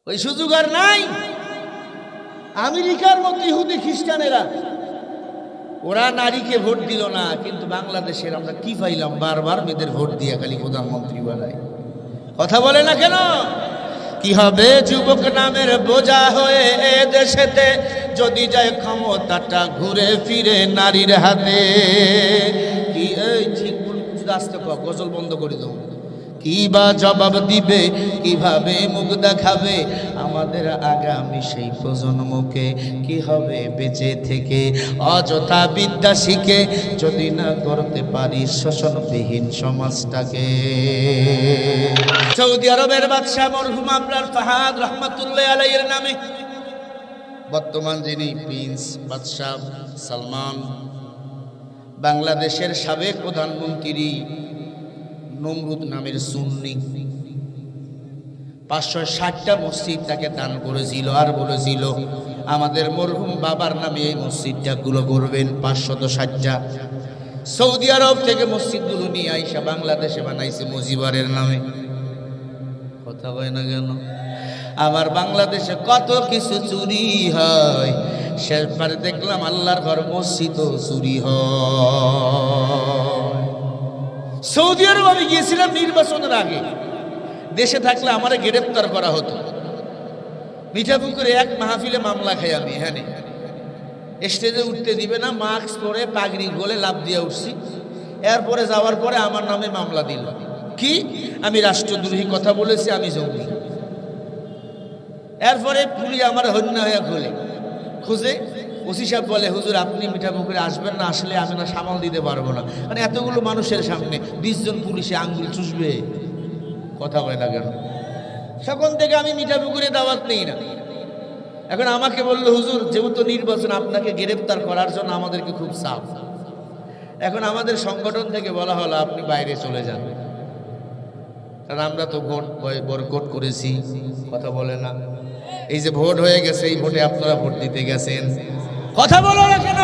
ওই সুযোগ আর নাই। আমেরিকার মতো ইহুদি খ্রিস্টানেরা ওরা নারীকে ভোট দিল না, কিন্তু বাংলাদেশের আমরা কি পাইলাম? বারবার মেয়েদের ভোট দিয়ে খালি প্রধানমন্ত্রী বানায়। কথা বলে না কেন? কি হবে যুবক নামের বোঝা হয়ে এ দেশেতে, যদি যায় ক্ষমতাটা ঘুরে ফিরে নারীর হাতে। কি এই ঠিক আসতে গজল বন্ধ করে দেবো। কি বা জবাব দিবে, কিভাবে মুখ দেখাবে আমাদের আগামী সেই প্রজন্মকে? কি হবে বেঁচে থেকে অযথা বিদ্যা শিখে, যদি না করতে পারি শোষণবিহীন সমাজটাকে? সৌদি আরবের বাদশাহ মরহুম আপনার ফাহাদ রহমাতুল্লাহ আলাইহির নামে বর্তমান যিনি প্রিন্স বাদশাহ সালমান, বাংলাদেশের সাবেক প্রধানমন্ত্রী নমরুদ নামের সুন্নি 560টা মসজিদ তাকে দান করেছিল, আর বলেছিল আমাদের মরহুম বাবার নামে এই মসজিদটা গুলো করবেন। 560টা সৌদি আরব থেকে মসজিদগুলো নিয়ে আইসা বাংলাদেশে বানাইছে মুজিবরের নামে। কথা হয় না কেন? আমার বাংলাদেশে কত কিছু চুরি হয়, শেষবারে দেখলাম আল্লাহর ঘর মসজিদও চুরি হয়। সৌদি আরব আমি গিয়েছিলাম নির্বাচনের আগে, দেশে থাকলে আমারে গ্রেফতার করা হতো। মিঠাপুকুরে এক মাহফিলে মামলা খাই আমি। এখানে স্টেজে উঠতে দিবে না, মাস্ক পরে পাগড়ি গলে লাভ দিয়ে উঠছি। এরপরে যাওয়ার পরে আমার নামে মামলা দিল, কি আমি রাষ্ট্রদ্রোহী কথা বলেছি, আমি জঙ্গি। এরপরে পুলিশ আমার হন্যা হয়ে খুঁজে ওসি সাহেব বলে, হুজুর আপনি মিঠাপুকুরে আসবেন না, আসলে আমি না সামাল দিতে পারবো না। মানে এতগুলো মানুষের সামনে 20 জন পুলিশে আঙ্গুল চুষবে। কথা বলে না কেন? তখন থেকে আমি মিঠাপুকুরে দাওয়াত নেই না। এখন আমাকে বললো, হুজুর যেহেতু নির্বাচন, আপনাকে গ্রেফতার করার জন্য আমাদেরকে খুব চাপ। এখন আমাদের সংগঠন থেকে বলা হলো আপনি বাইরে চলে যান, কারণ আমরা তো ভোট বয়কট করেছি। কথা বলে না? এই যে ভোট হয়ে গেছে, এই ভোটে আপনারা ভোট দিতে গেছেন, কথা বলো না কেন?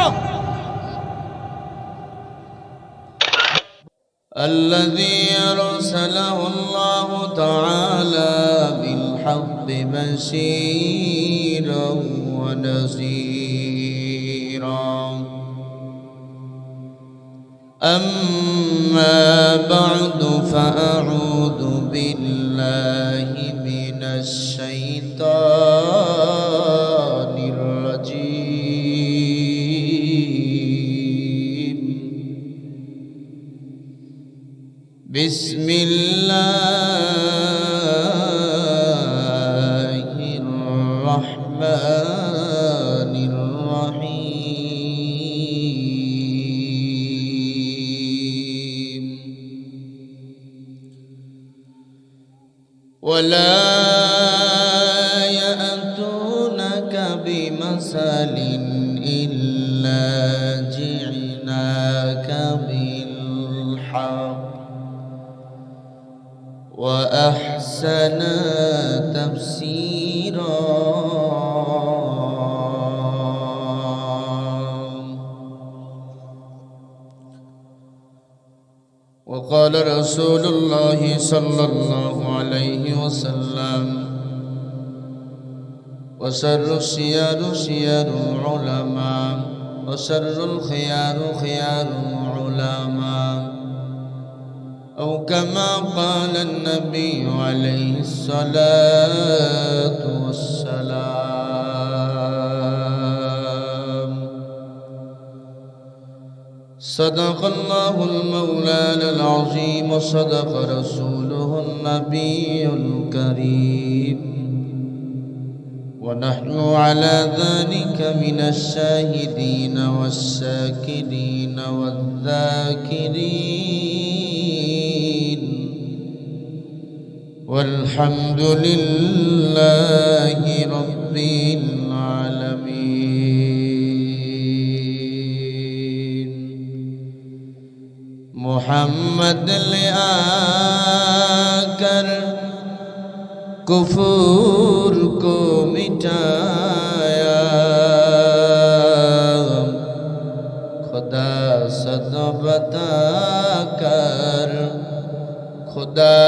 الذي أرسله الله تعالى بالحق بشيرا ونذيرا. أما بعد فأعوذ بالله من الشيطان الرجيم. بسم الله الرحمن الرحيم. ولا يأتونك بمثل إلا جئناك بالحق وأحسن تفسيرا. وقال رسول الله صلى الله عليه وسلم: وشر الشيار شيار العلماء وشر الخيار خيار العلماء، أو كما قال النبي عليه الصلاة والسلام. صدق الله المولى العظيم وصدق رسوله النبي الكريم، ونحن على ذلك من الشاهدين والشاكرين والذاكرين، والحمد لله رب العالمين. محمد आकर कुफूर को मिटाया, खुदा सद बता कर खुदा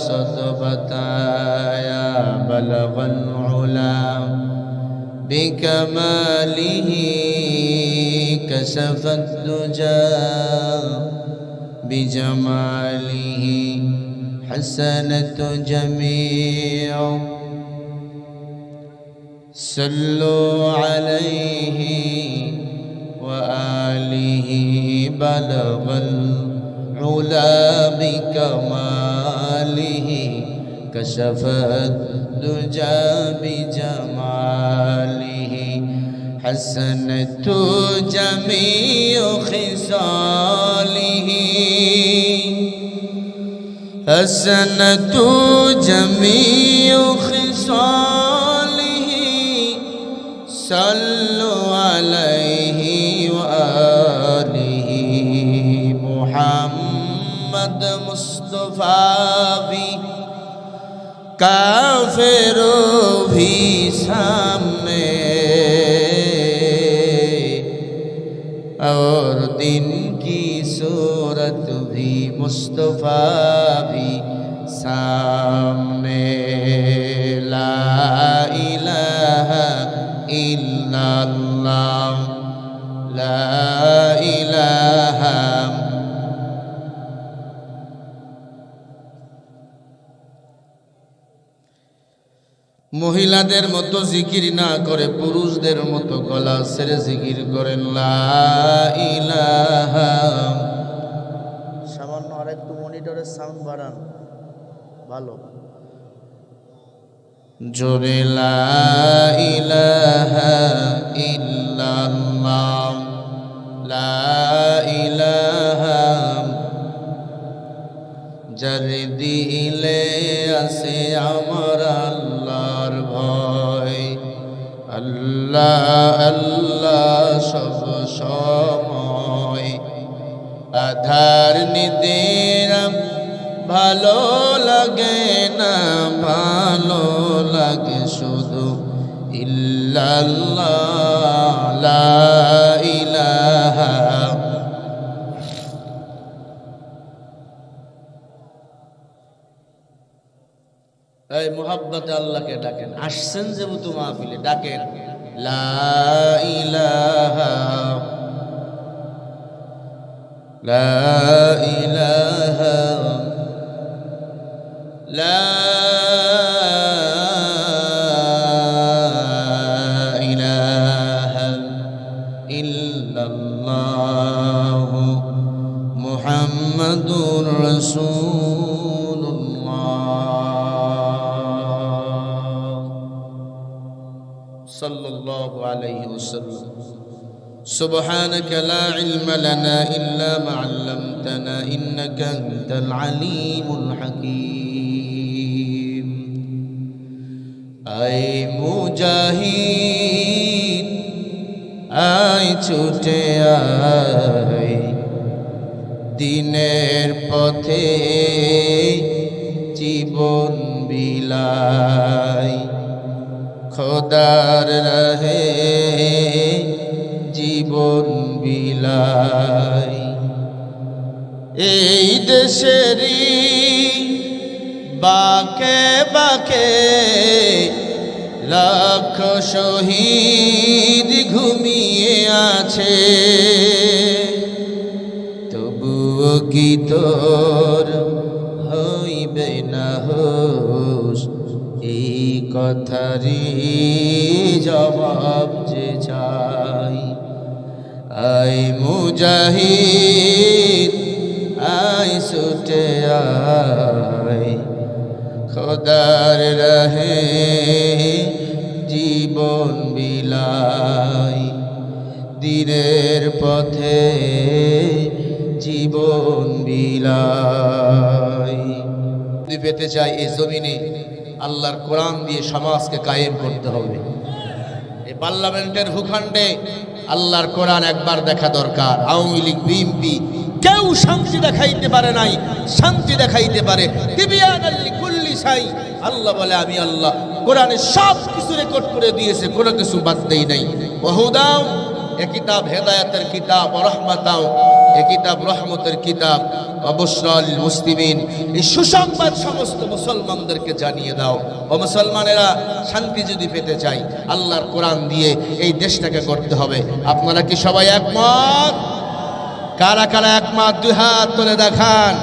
सद बताया। बलग العلا بكماله كشف الدجى بجماله حسنت جميع صلوا عليه وآله بلغ العلا بكماله كشف الدجى بجماله حسنت جميع خصاله حسنت جميع خصاله صلوا عليه وآله محمد مصطفى भी काफिरों भी सामने और दिन की सूरत भी मुस्तफा भी सामने ला इलाहा इल्लल्लाह ला इलाहा মহিলাদের মতো জিকির না করে পুরুষদের মতো গলা ছেড়ে জিকির করেন লা ইলাহা। সামান্য আরেকটু মনিটরের সাউন্ড বাড়ান, ভালো জোরে লা ইলাহা ইল্লাল্লাহ লা ইলাহা। যার দিলে আছে আমার আল্লাহর ভয়, আল্লাহ আল্লাহ সব সময়। আধার নিদেরাম ভালো লাগে না, ভালো লাগে শুধু ইল্লাল্লাহ লা ইলাহা। এই মুহাব্বতে আল্লাহকে ডাকেন, আসছেন যেহেতু মাহফিলে ডাকেন লা ইলাহা লা ইলাহা লা ইলাহা ইল্লাল্লাহ মুহাম্মাদুর রাসূলুল্লাহ সাল্লাল্লাহু আলাইহি ওয়াসাল্লাম। سبحانك لا علم لنا إلا ما علمتنا إنك أنت العليم الحكيم। أي মুজাহিদ আয় ছুটে আয় দিনের পথে জীবন বিলায়, খোদার রাহে জীবন বিলাই। এই দেশেরই বাকে বাকে লাখ শহীদ ঘুমিয়ে আছে, তবুও কি তোর হইবে না হোশ? এই কথারই জবাব যে চাই। আয় মুজাহিদ আয় ছুটে আয় খোদার রাহে জীবন বিলাই, দিনের পথে জীবন বিলাই। যদি পেতে চাই এই জমিনে আল্লাহর কোরআন দিয়ে সমাজকে কায়েম করতে হবে। এই পার্লামেন্টের ভূখণ্ডে আল্লাহর কোরআন একবার দেখা দরকার। আওয়ামী লীগ বিএনপি কেউ শান্তি দেখাইতে পারে নাই, শান্তি দেখাইতে পারে কুল্লি শাই। আল্লাহ বলে আমি আল্লাহ কোরআনে সব কিছু রেকর্ড করে দিয়েছে, কোনো কিছু বাদ দেই নাই। ওয়াহুদাও, এ কিতাব হেদায়েতের কিতাব, রহমাতাও, এ কিতাব রহমতের কিতাব, অবশ্যই মুসলিমিন, এই সুসংবাদ সমস্ত মুসলমানদেরকে জানিয়ে দাও। ও মুসলমানেরা, শান্তি যদি পেতে চাই আল্লাহর কোরআন দিয়ে এই দেশটাকে করতে হবে। আপনারা কি সবাই একমত? কারা কারা একমত? দুই হাত তুলে দেখান।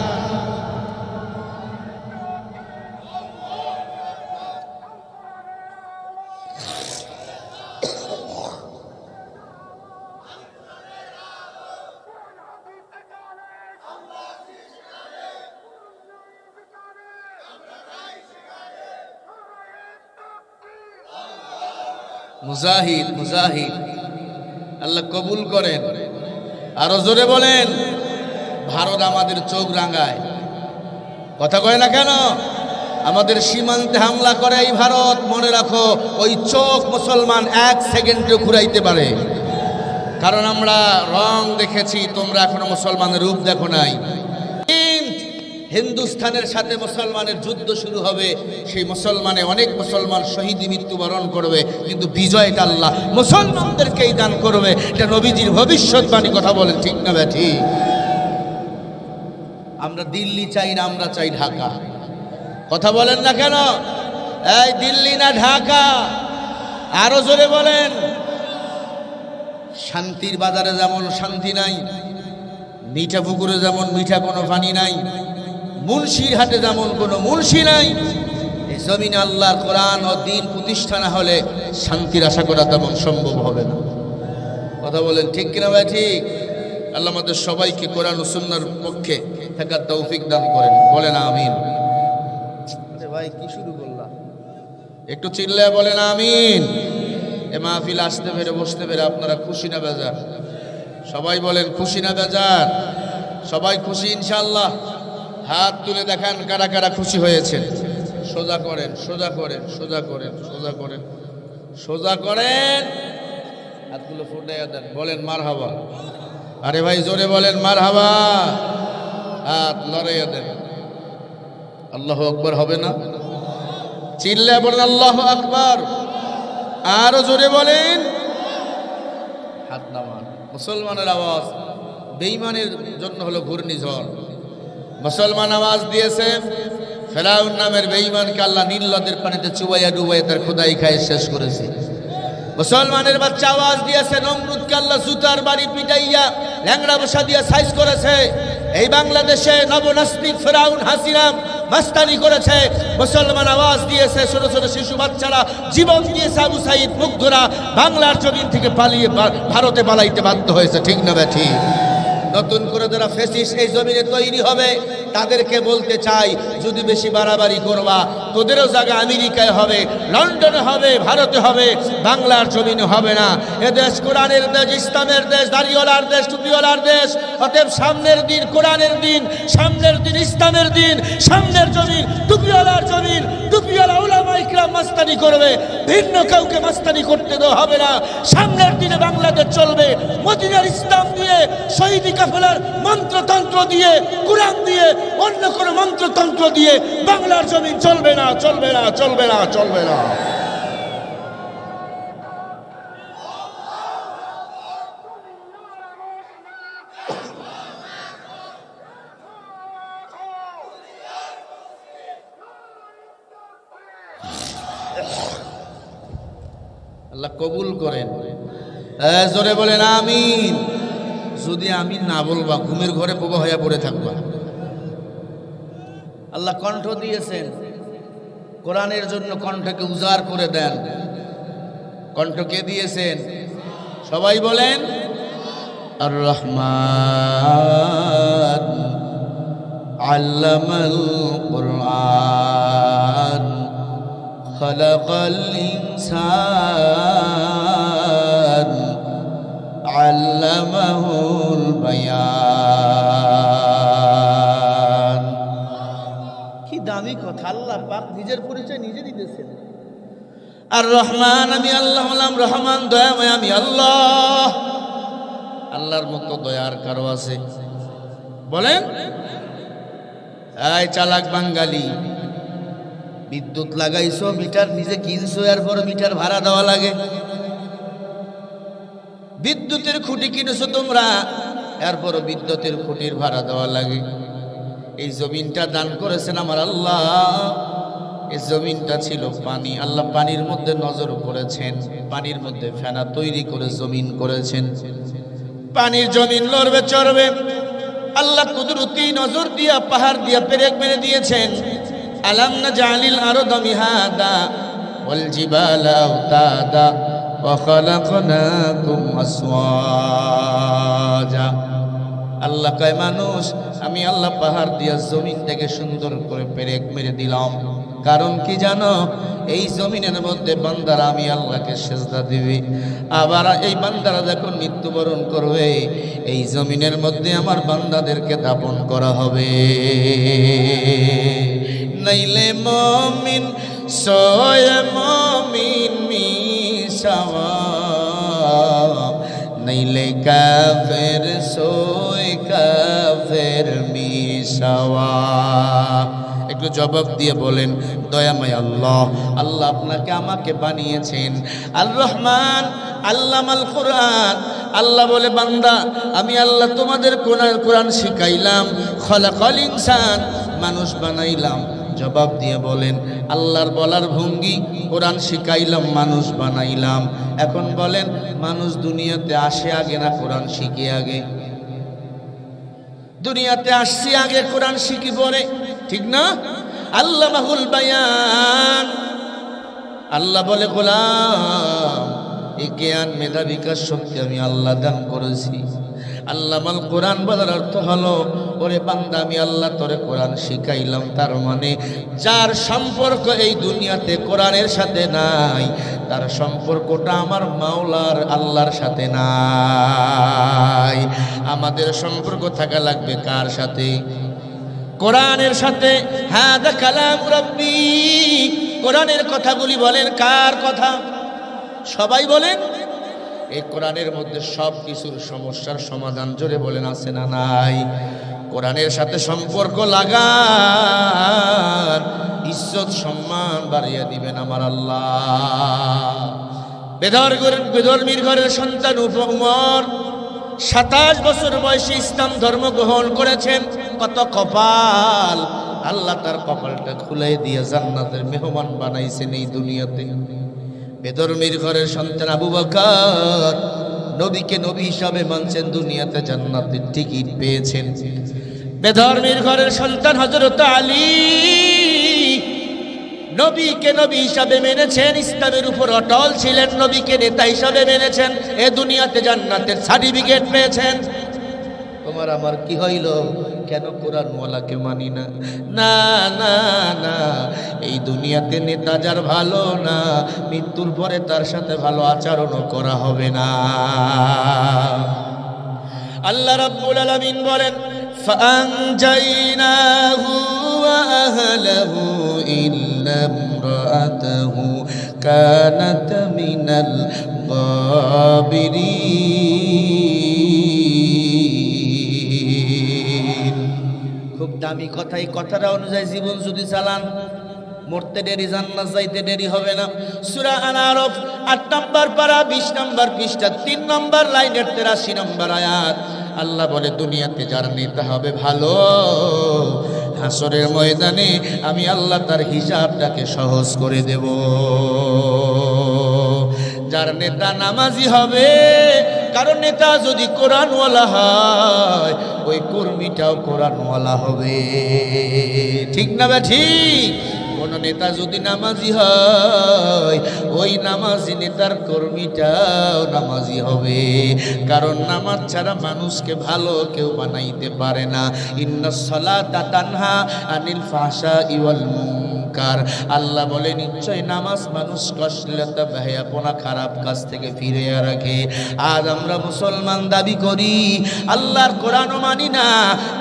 মুজাহিদ, মুজাহিদ, আল্লাহ কবুল করেন। আরো জোরে বলেন। ভারত আমাদের চোখ রাঙায়, কথা কয় না কেন? আমাদের সীমান্তে হামলা করে এই ভারত। মনে রাখো, ওই চোখ মুসলমান এক সেকেন্ডে ঘুরাইতে পারে, কারণ আমরা রং দেখেছি, তোমরা এখনো মুসলমানের রূপ দেখো নাই। হিন্দুস্তানের সাথে মুসলমানের যুদ্ধ শুরু হবে, সেই মুসলমানে অনেক মুসলমান শহীদি মৃত্যুবরণ করবে, কিন্তু বিজয়টা আল্লাহ মুসলমানদেরকেই দান করবে। এটা নবীজির ভবিষ্যৎবাণী, কথা বলেন ঠিক না ব্যাঠি? আমরা দিল্লি চাই না, আমরা চাই ঢাকা। কথা বলেন না কেন? এই দিল্লি না ঢাকা? আরো জোরে বলেন। শান্তির বাজারে যেমন শান্তি নাই, মিঠা পুকুরে যেমন মিঠা কোনো পানি নাই, মুন্সির হাটে যেমন কোনো মুন্সি নাই, এই জমিনে আল্লাহর কোরআন ও দ্বীন প্রতিষ্ঠা না হলে শান্তির আশা করা তেমন সম্ভব হবে না। কথা বলেন ঠিক কিনা ভাই? ঠিক। আল্লাহ আমাদের সবাইকে কোরআন ও সুন্নাহর পক্ষে থাকার তৌফিক দান করেন, বলেন আমিন। ভাই কি শুরু করলাম? একটু চিল্লায় বলেন আমিন। এ মাহফিল আসতে পেরে বসতে পেরে আপনারা খুশি না বেজার? সবাই বলেন খুশি না বেজার? সবাই খুশি ইনশাআল্লাহ? হাত তুলে দেখান কারা কারা খুশি হয়েছেন। সোজা করেন, সোজা করেন, সোজা করেন, সোজা করেন, সোজা করেন, হাতগুলো ফুটাইয়া দেন, বলেন মারহাবা। আরে ভাই জোরে বলেন মারহাবা। হাত লড়াইয়া দেন। আল্লাহু আকবার হবে না? চিল্লায় বলেন আল্লাহু আকবার। আরো জোরে বলেন। হাত নামান। মুসলমানের আওয়াজ বেঈমানের জন্য হলো ঘূর্ণিঝড়। মুসলমান আওয়াজ দিয়েছে, ফেরাউন নামের বেঈমানকে আল্লাহ নীল নদের পানিতে চুবাইয়া ডুবাইয়া তার খোদাই খায় শেষ করেছে। মুসলমানের বাচ্চা আওয়াজ দিয়েছে, নমরুদকে আল্লাহ জুতার বাড়ি পিটাইয়া ল্যাংড়া বসা দিয়ে সাইজ করেছে। এই বাংলাদেশে নবনাস্তিক ফেরাউন হাসিনা মাস্তানি করেছে। মুসলমান আওয়াজ দিয়েছে, ছোট ছোট শিশু বাচ্চারা জীবন দিয়েছে, আবু সাইদ মুগ্ধরা বাংলার জমিন থেকে পালিয়ে ভারতে পালাইতে বাধ্য হয়েছে, ঠিক না ব্যাঠি? নতুন করে যারা ফেসিস্ট এই জমিনে তৈরি হবে তাদেরকে বলতে চাই, যদি বেশি বাড়াবাড়ি করবা তোদেরও জায়গা আমেরিকায় হবে, লন্ডনে হবে, ভারতে হবে, বাংলার জমিনে হবে না। এ দেশ কোরআনের দেশ, ইসলামের দেশ, দাড়িওয়ালার দেশ, টুপিওয়ালার দেশ। অতএব সামনের দিন কোরআনের দিন, সামনের দিন ইসলামের দিন, সামনের জমিন টুপিওয়ালার জমিন। টুপিওয়ালা উলামা ইকরাম মাস্তানি করবে, ভিন্ন কাউকে মাস্তানি করতে দেওয়া হবে না। সামনের দিনে বাংলাদেশ চলবে মদিনার ইসলাম দিয়ে, শহীদি কাফেলার মন্ত্রতন্ত্র দিয়ে, কোরআন দিয়ে, অন্য কোনো মন্ত্রতন্ত্র দিয়ে বাংলার জমিন চলবে না, চলবে না, চলবে না, চলবে না। আল্লাহ কবুল করেন। জোরে বলেন আমিন। যদি আমিন না বলবা ঘুমের ঘরে বোবা হয়ে পড়ে থাকবা। আল্লাহ কণ্ঠ দিয়েছেন, কোরআনের জন্য কণ্ঠকে উজাড় করে দেন। কণ্ঠ কে দিয়েছেন? সবাই বলেন আর রহমান আল্লামাল কুরআন খালাকাল ইনসান আল্লামাহুল বায়ান। কি দামি কথা! আল্লাহ পাক নিজের পরিচয় নিজে দিতেছেন। আর রহমান আমি আল্লাহ হলাম, রহমান দয়াময় আমি আল্লাহ। আল্লাহর মতো দয়ার কারো আছে? বলেন। এই চালাক বাঙালি, বিদ্যুৎ লাগাইছো, মিটার নিজে কিনছো, এরপর মিটার ভাড়া দেওয়া লাগে। বিদ্যুতের খুঁটি কিনেছো তোমরা, এরপরও বিদ্যুতের খুঁটির ভাড়া দেওয়া লাগে। এই জমিনটা দান করেছেন আমার আল্লাহ। এই জমিনটা ছিল পানি, আল্লাহ পানির মধ্যে নজর করেছেন, পানির মধ্যে ফেনা তৈরি করে জমিন করেছেন। পানির জমিন লড়বে চড়বে, আল্লাহ কুদরতি নজর দিয়া পাহাড় দিয়া পেরেক মেরে দিয়েছেন। আলাম নাজআলিল আরদা মিহাদা ওয়াল জিবালা আওতাদা ওয়া খালাকনাকুম আসওয়াজা। আল্লাহ কয় মানুষ, আমি আল্লাহ পাহাড় দিয়া জমিনটাকে সুন্দর করে পেরেক মেরে দিলাম। কারণ কি জানো? এই জমিনের মধ্যে বান্দারা আমি আল্লাহকে সেজদা দিবে। আবার এই বান্দারা যখন মৃত্যুবরণ করবে, এই জমিনের মধ্যে আমার বান্দাদেরকে দাপন করা হবে। নাইলে মুমিন সোয় মুমিন মিশাওয়া, নাইলে কাফের সোয় কাফের মিশাওয়া। একটু জবাব দিয়ে বলেন, দয়াময় আল্লাহ, আল্লাহ আপনাকে আমাকে বানিয়েছেন আল রহমান আল্লামাল কোরআন। আল্লাহ বলে, বান্দা আমি আল্লাহ তোমাদের কোরআন শিখাইলাম। খলাকাল ইনসান, মানুষ বানাইলাম। জবাব দিয়ে বলেন, আল্লাহর বলার ভঙ্গি, কোরআন শিখাইলাম, মানুষ বানাইলাম। এখন বলেন, মানুষ দুনিয়াতে আসে আগে না কোরআন শিখে আগে? দুনিয়াতে আসছি আগে, কোরআন শিখি পরে, ঠিক না? আল্লামাহুল বায়ান। আল্লাহ বলে, গোলাম এই জ্ঞান মেধা বিকাশ শক্তি আমি আল্লাহ দান করেছি। আল্লামাল কোরআন বলার অর্থ হলো, ওরে বান্দা আমি আল্লাহ তোরে কোরআন শিখাইলাম। তার মানে যার সম্পর্ক এই দুনিয়াতে কোরআনের সাথে নাই, তার সম্পর্কটা আমার মাওলার আল্লাহর সাথে নাই। আমাদের সম্পর্ক থাকা লাগবে কার সাথে? কোরআনের সাথে। হাদা কালাম রাব্বি, কোরআনের কথাগুলি বলেন কার কথা? সবাই বলেন। এই কোরআনের মধ্যে সব কিছুর সমস্যার সমাধান, জোরে বলেন, আছে না নাই? কোরআনের সাথে সম্পর্ক লাগান, ইজ্জত সম্মান বাড়িয়ে দিবেন আমার আল্লাহ। বেধর্মীর ঘরের সন্তান উমর 27 বছর বয়সে ইসলাম ধর্ম গ্রহণ করেছেন। কত কপাল! আল্লাহ তার কপালটা খুলে দিয়ে জান্নাতের মেহমান বানাইছেন এই দুনিয়াতে। বেধর্মীর ঘরের সন্তান আবু বকর নবীকে নবী হিসাবে মানছেন, দুনিয়াতে জান্নাতের টিকিট পেয়েছেন। বেধর্মীর ঘরের সন্তান হযরত আলী নবীকে নবী হিসাবে মেনেছেন, ইসলামের উপর অটল ছিলেন, নবীকে নেতা হিসাবে মেনেছেন, এ দুনিয়াতে জান্নাতের সার্টিফিকেট পেয়েছেন। তোমার আমার কি হইল? কেন কোরআনওয়ালাকে মানি না? না না না, এই দুনিয়াতে নেতা যার ভালো না, মৃত্যুর পরে তার সাথে ভালো আচরণও করা হবে না। আল্লাহ রাব্বুল আলামিন বলেন, ফাআনজাইনাহু ওয়া আহলাহু ইল্লা ইমরাআতাহু কানাত মিনাল গাবিরিন। খুব দামি কথা। এই কথাটা অনুযায়ী জীবন যদি চালান, মরতে দেরি, জান্নাত যাইতে দেরি হবে না। সূরা আল-আরাফ 8 নম্বর পারা 20 নম্বর পৃষ্ঠা 3 নম্বর লাইনের 83 নম্বর আয়াত। আল্লাহ বলে, দুনিয়াতে যার নেতা হবে ভালো, হাসরের ময়দানে আমি আল্লাহ তার হিসাবটাকে সহজ করে দেব। যার নেতা নামাজি হবে, কারণ নেতা যদি কোরআনওয়ালা হয়, ওই কর্মীটাও কোরআনওয়ালা হবে, ঠিক না বা ঠিক? কোন নেতা যদি নামাজি হয়, ওই নামাজি নেতার কর্মীটাও নামাজি হবে। কারণ নামাজ ছাড়া মানুষকে ভালো কেউ বানাইতে পারে না। ইন্নাস সালাতা তানহা আনিল ফাহশাই ওয়াল মুনকার। আল্লাহ বলে, নিশ্চয় নামাজ মানুষকে অশ্লীলতা, বেহায়াপনা, খারাপ কাজ থেকে ফিরিয়ে রাখে। আজ আমরা মুসলমান দাবি করি, আল্লাহর কোরআনও মানি না,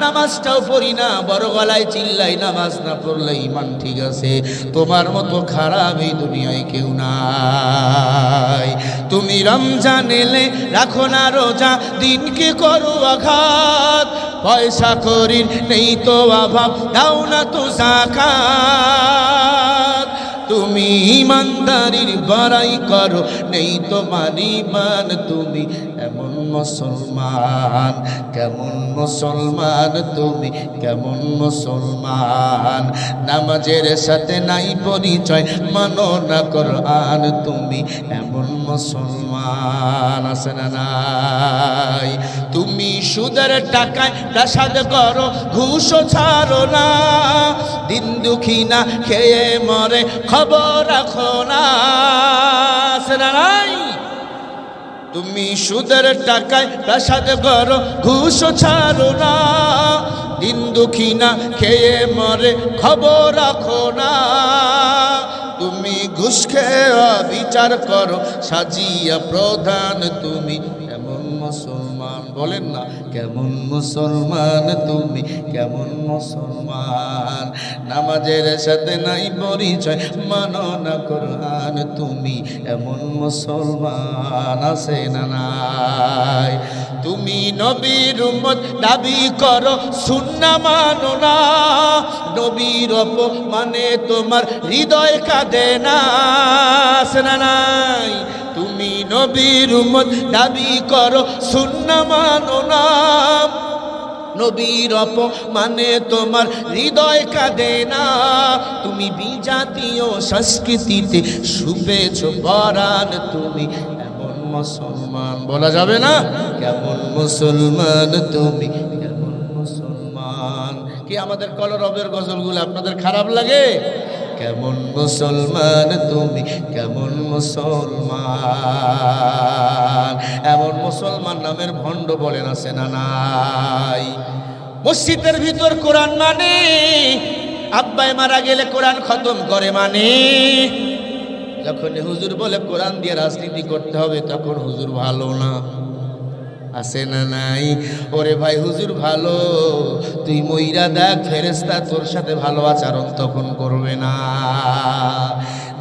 নামাজটাও পড়ি না, বড় গলায় চিল্লাই নামাজ না পড়লে ঈমান ঠিক আছে। তোমার মতো খারাপ এই দুনিয়ায় কেউ নাই। তুমি রমজান এলে রাখো না রোজা, দিনকে করো আঘাত, পয়সা করির নেই তো অভাব, দাও না তো যাকাত। তুমি ইমানদারির বড়াই করো, নেই তোমার ঈমান, তুমি এমন মুসলমান, কেমন মুসলমান তুমি, কেমন মুসলমান, নামাজের সাথে নাই পরিচয়, মানো না কোরআন, তুমি এমন মুসলমান আছে না নাই? তুমি সুদের টাকায় প্রাসাদ করো, ঘুষও ছাড়ো না, দিন দুঃখী না খেয়ে মরে খবর রাখো না, আছে না নাই? তুমি সুদের টাকায় প্রাসাদ করো, ঘুষও ছাড়ো না, দিন দুঃখী না খেয়ে মরে খবর রাখো না, তুমি ঘুষ খেয়ে বিচার করো, সাজিয়া প্রধান, তুমি এমন মুসলমান, বলেন না কেমন মুসলমান তুমি, কেমন মুসলমান, নামাজের সাথে নাই পরিচয়, মানো না কোরআন, তুমি এমন মুসলমান আছে না নাই? তুমি নবীর উম্মত দাবি করো, সুন্নাহ মানো না, নবীর অপমানে তোমার হৃদয় কাঁদে না, আছে না নাই? তুমি নবীর উম্মত দাবি করো, সুন্নাহ মানো না, নবীর অপমানে তোমার হৃদয় কাঁদে না, তুমি বিজাতীয় সংস্কৃতিতে শুভেছ পরাণ, তুমি এমন মুসলমান, বলা যাবে না কেমন মুসলমান তুমি, কেমন মুসলমান? কি আমাদের কলরবের গজলগুলো আপনাদের খারাপ লাগে? কেমন মুসলমান তুমি, কেমন মুসলমান? এমন মুসলমান নামের ভণ্ড বলেন আছে না নাই? মসজিদের ভিতর কোরআন মানে, আব্বাই মারা গেলে কোরআন খতম করে মানে, যখন হুজুর বলে কোরআন দিয়ে রাজনীতি করতে হবে, তখন হুজুর ভালো না, আছে না নাই? ওরে ভাই হুজুর ভালো, তুই মইরা দেখ, ফেরেশতা তোর সাথে ভালো আচরণ তখন করবে না।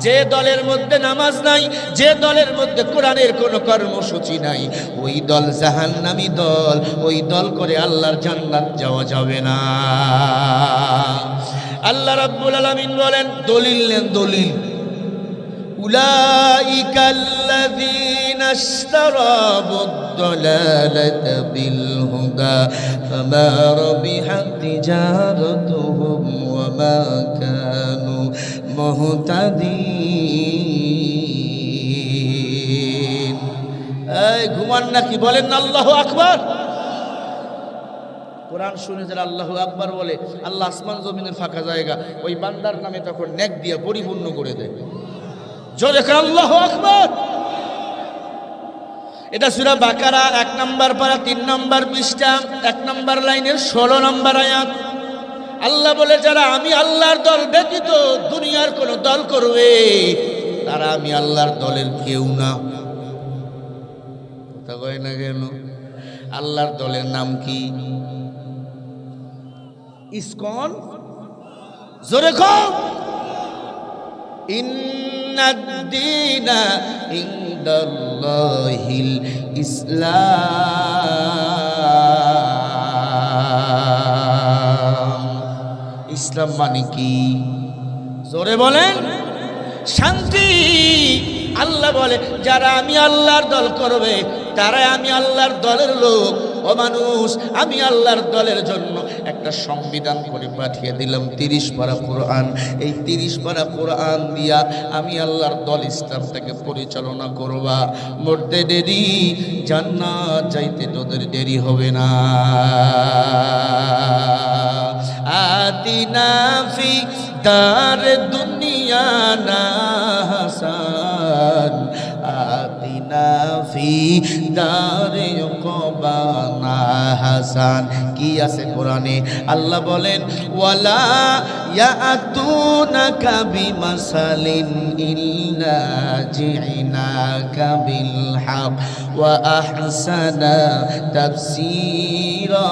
যে দলের মধ্যে নামাজ নাই, যে দলের মধ্যে কোরআনের কোনো কর্মসূচি নাই, ওই দল জাহান্নামী দল, ওই দল করে আল্লাহর জান্নাত যাওয়া যাবে না। আল্লাহ রাব্বুল আলামিন বলেন, দলিল নেন, দলিল, উলাইকাল্লাযীনা ইশতারাবুদ-দালালাতা বিল-হুদা ফামা রাবিহাত তিজারাতুহুম ওয়া মা কানু মুহতাদিন। এই ঘুমান নাকি? বলেন না আল্লাহু আকবার। কোরআন শুনে যারা আল্লাহু আকবার বলে, আল্লাহ আসমান জমিনের ফাঁকা জায়গা ওই বান্দার নামে তখন নেক দিয়া পরিপূর্ণ করে দেয়। জোরে করে আল্লাহু আকবার। এটা সূরা বাকারা 1 নম্বর পারা 3 নম্বর পৃষ্ঠা 1 নম্বর লাইনের 16 নম্বর আয়াত। আল্লাহ বলে, যারা আমি আল্লাহর দল ব্যতীত দুনিয়ার কোন দল করবে, তারা আমি আল্লাহর দলের কেউ না। কথা কয় না কেন? আল্লাহর দলের নাম কি? ইসকন। জোরে কও। ইন্নাদ-দীনা ইনদাল্লাহিল ইসলাম। ইসলাম মানে কি? জোরে বলেন। শান্তি। আল্লাহ বলে, যারা আমি আল্লাহর দল করবে, তারাই আমি আল্লাহর দলের লোক। ও মানুষ, আমি আল্লাহর দলের জন্য একটা সংবিধান করে পাঠিয়ে দিলাম, 30 পারা কোরআন। এই 30 পারা কোরআন দিয়া আমি আল্লাহর দল ইসলামটাকে পরিচালনা করবা। মরতে দেরি, জান্নাত যাইতে তোদের দেরি হবে না। আতিনা ফি দার দুনিয়া না হাসান, আতিনা ফি দারে উকবানা হাসান। কি আছে কোরআনে? আল্লাহ বলেন, ওয়ালা ইয়াতুনাকা বিমাসালিন ইল্লা জিনাকা বিল হক ওয়া আহসানা তাফসীরা।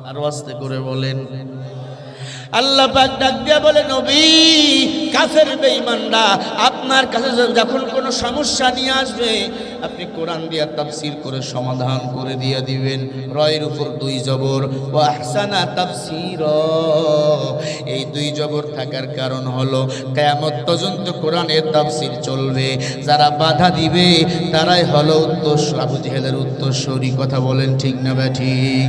আর আস্তে করে বলেন। আল্লাহ পাক ডাক দিয়া বলে, নবী কাফের বেঈমানরা আপনার কাছে যখন কোনো সমস্যা নিয়ে আসবে, আপনি কোরআন দিয়ে তাফসীর করে সমাধান করে দিয়ে দিবেন। রয়ের উপর 2 জবর, ওয়া আহসানা তাফসীর। এই 2 জবর থাকার কারণ হলো কিয়ামত পর্যন্ত কোরআনের তাফসীর চলবে। যারা বাধা দিবে তারাই হলো আবু জেহেলের উত্তরসূরি। কথা বলেন ঠিক না ঠিক?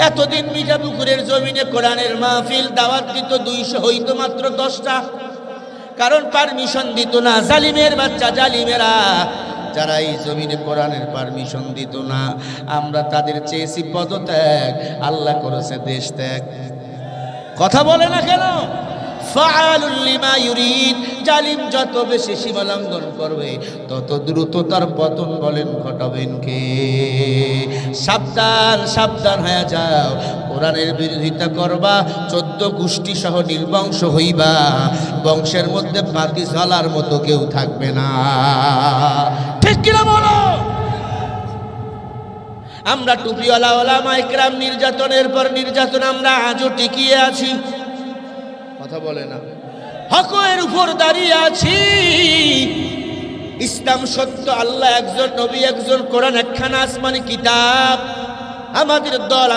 এতদিন মিঠাপুকুরের জমিনে কোরআনের মাহফিল দাওয়াত দিত 200, হইতো মাত্র 10টা, কারণ পারমিশন দিত না। জালিমের বাচ্চা জালিমেরা যারা এই জমিনে কোরআনের পারমিশন দিত না, আমরা তাদের চেয়েছি পদত্যাগ, আল্লাহ করেছে দেশ ত্যাগ। কথা বলে না কেন? ফাআলুল লিমা ইউরিদ। জালিম যত বেশি সীমা লঙ্ঘন করবে তত দ্রুত তার পতন বলেন ঘটাবেন কে? সাবধান, সাবধান হয়ে যাও। কোরআনের বিরোধিতা করবা, 14 গোষ্ঠী সহ নির্বংশ হইবা। বংশের মধ্যে বাতি জ্বালার মতো কেউ থাকবে না। ঠিক কিনা বলো? আমরা টুপিওয়ালা ওলামা ইকরাম নির্যাতনের পর নির্যাতন আমরা আজও টিকিয়ে আছি। কথা বলে না? হকের উপর দাঁড়িয়ে আছি। ইসলাম সত্য, আল্লাহ একজন, নবী একজন, কোরআন একখানা আসমানি কিতাব। আমাদের দল,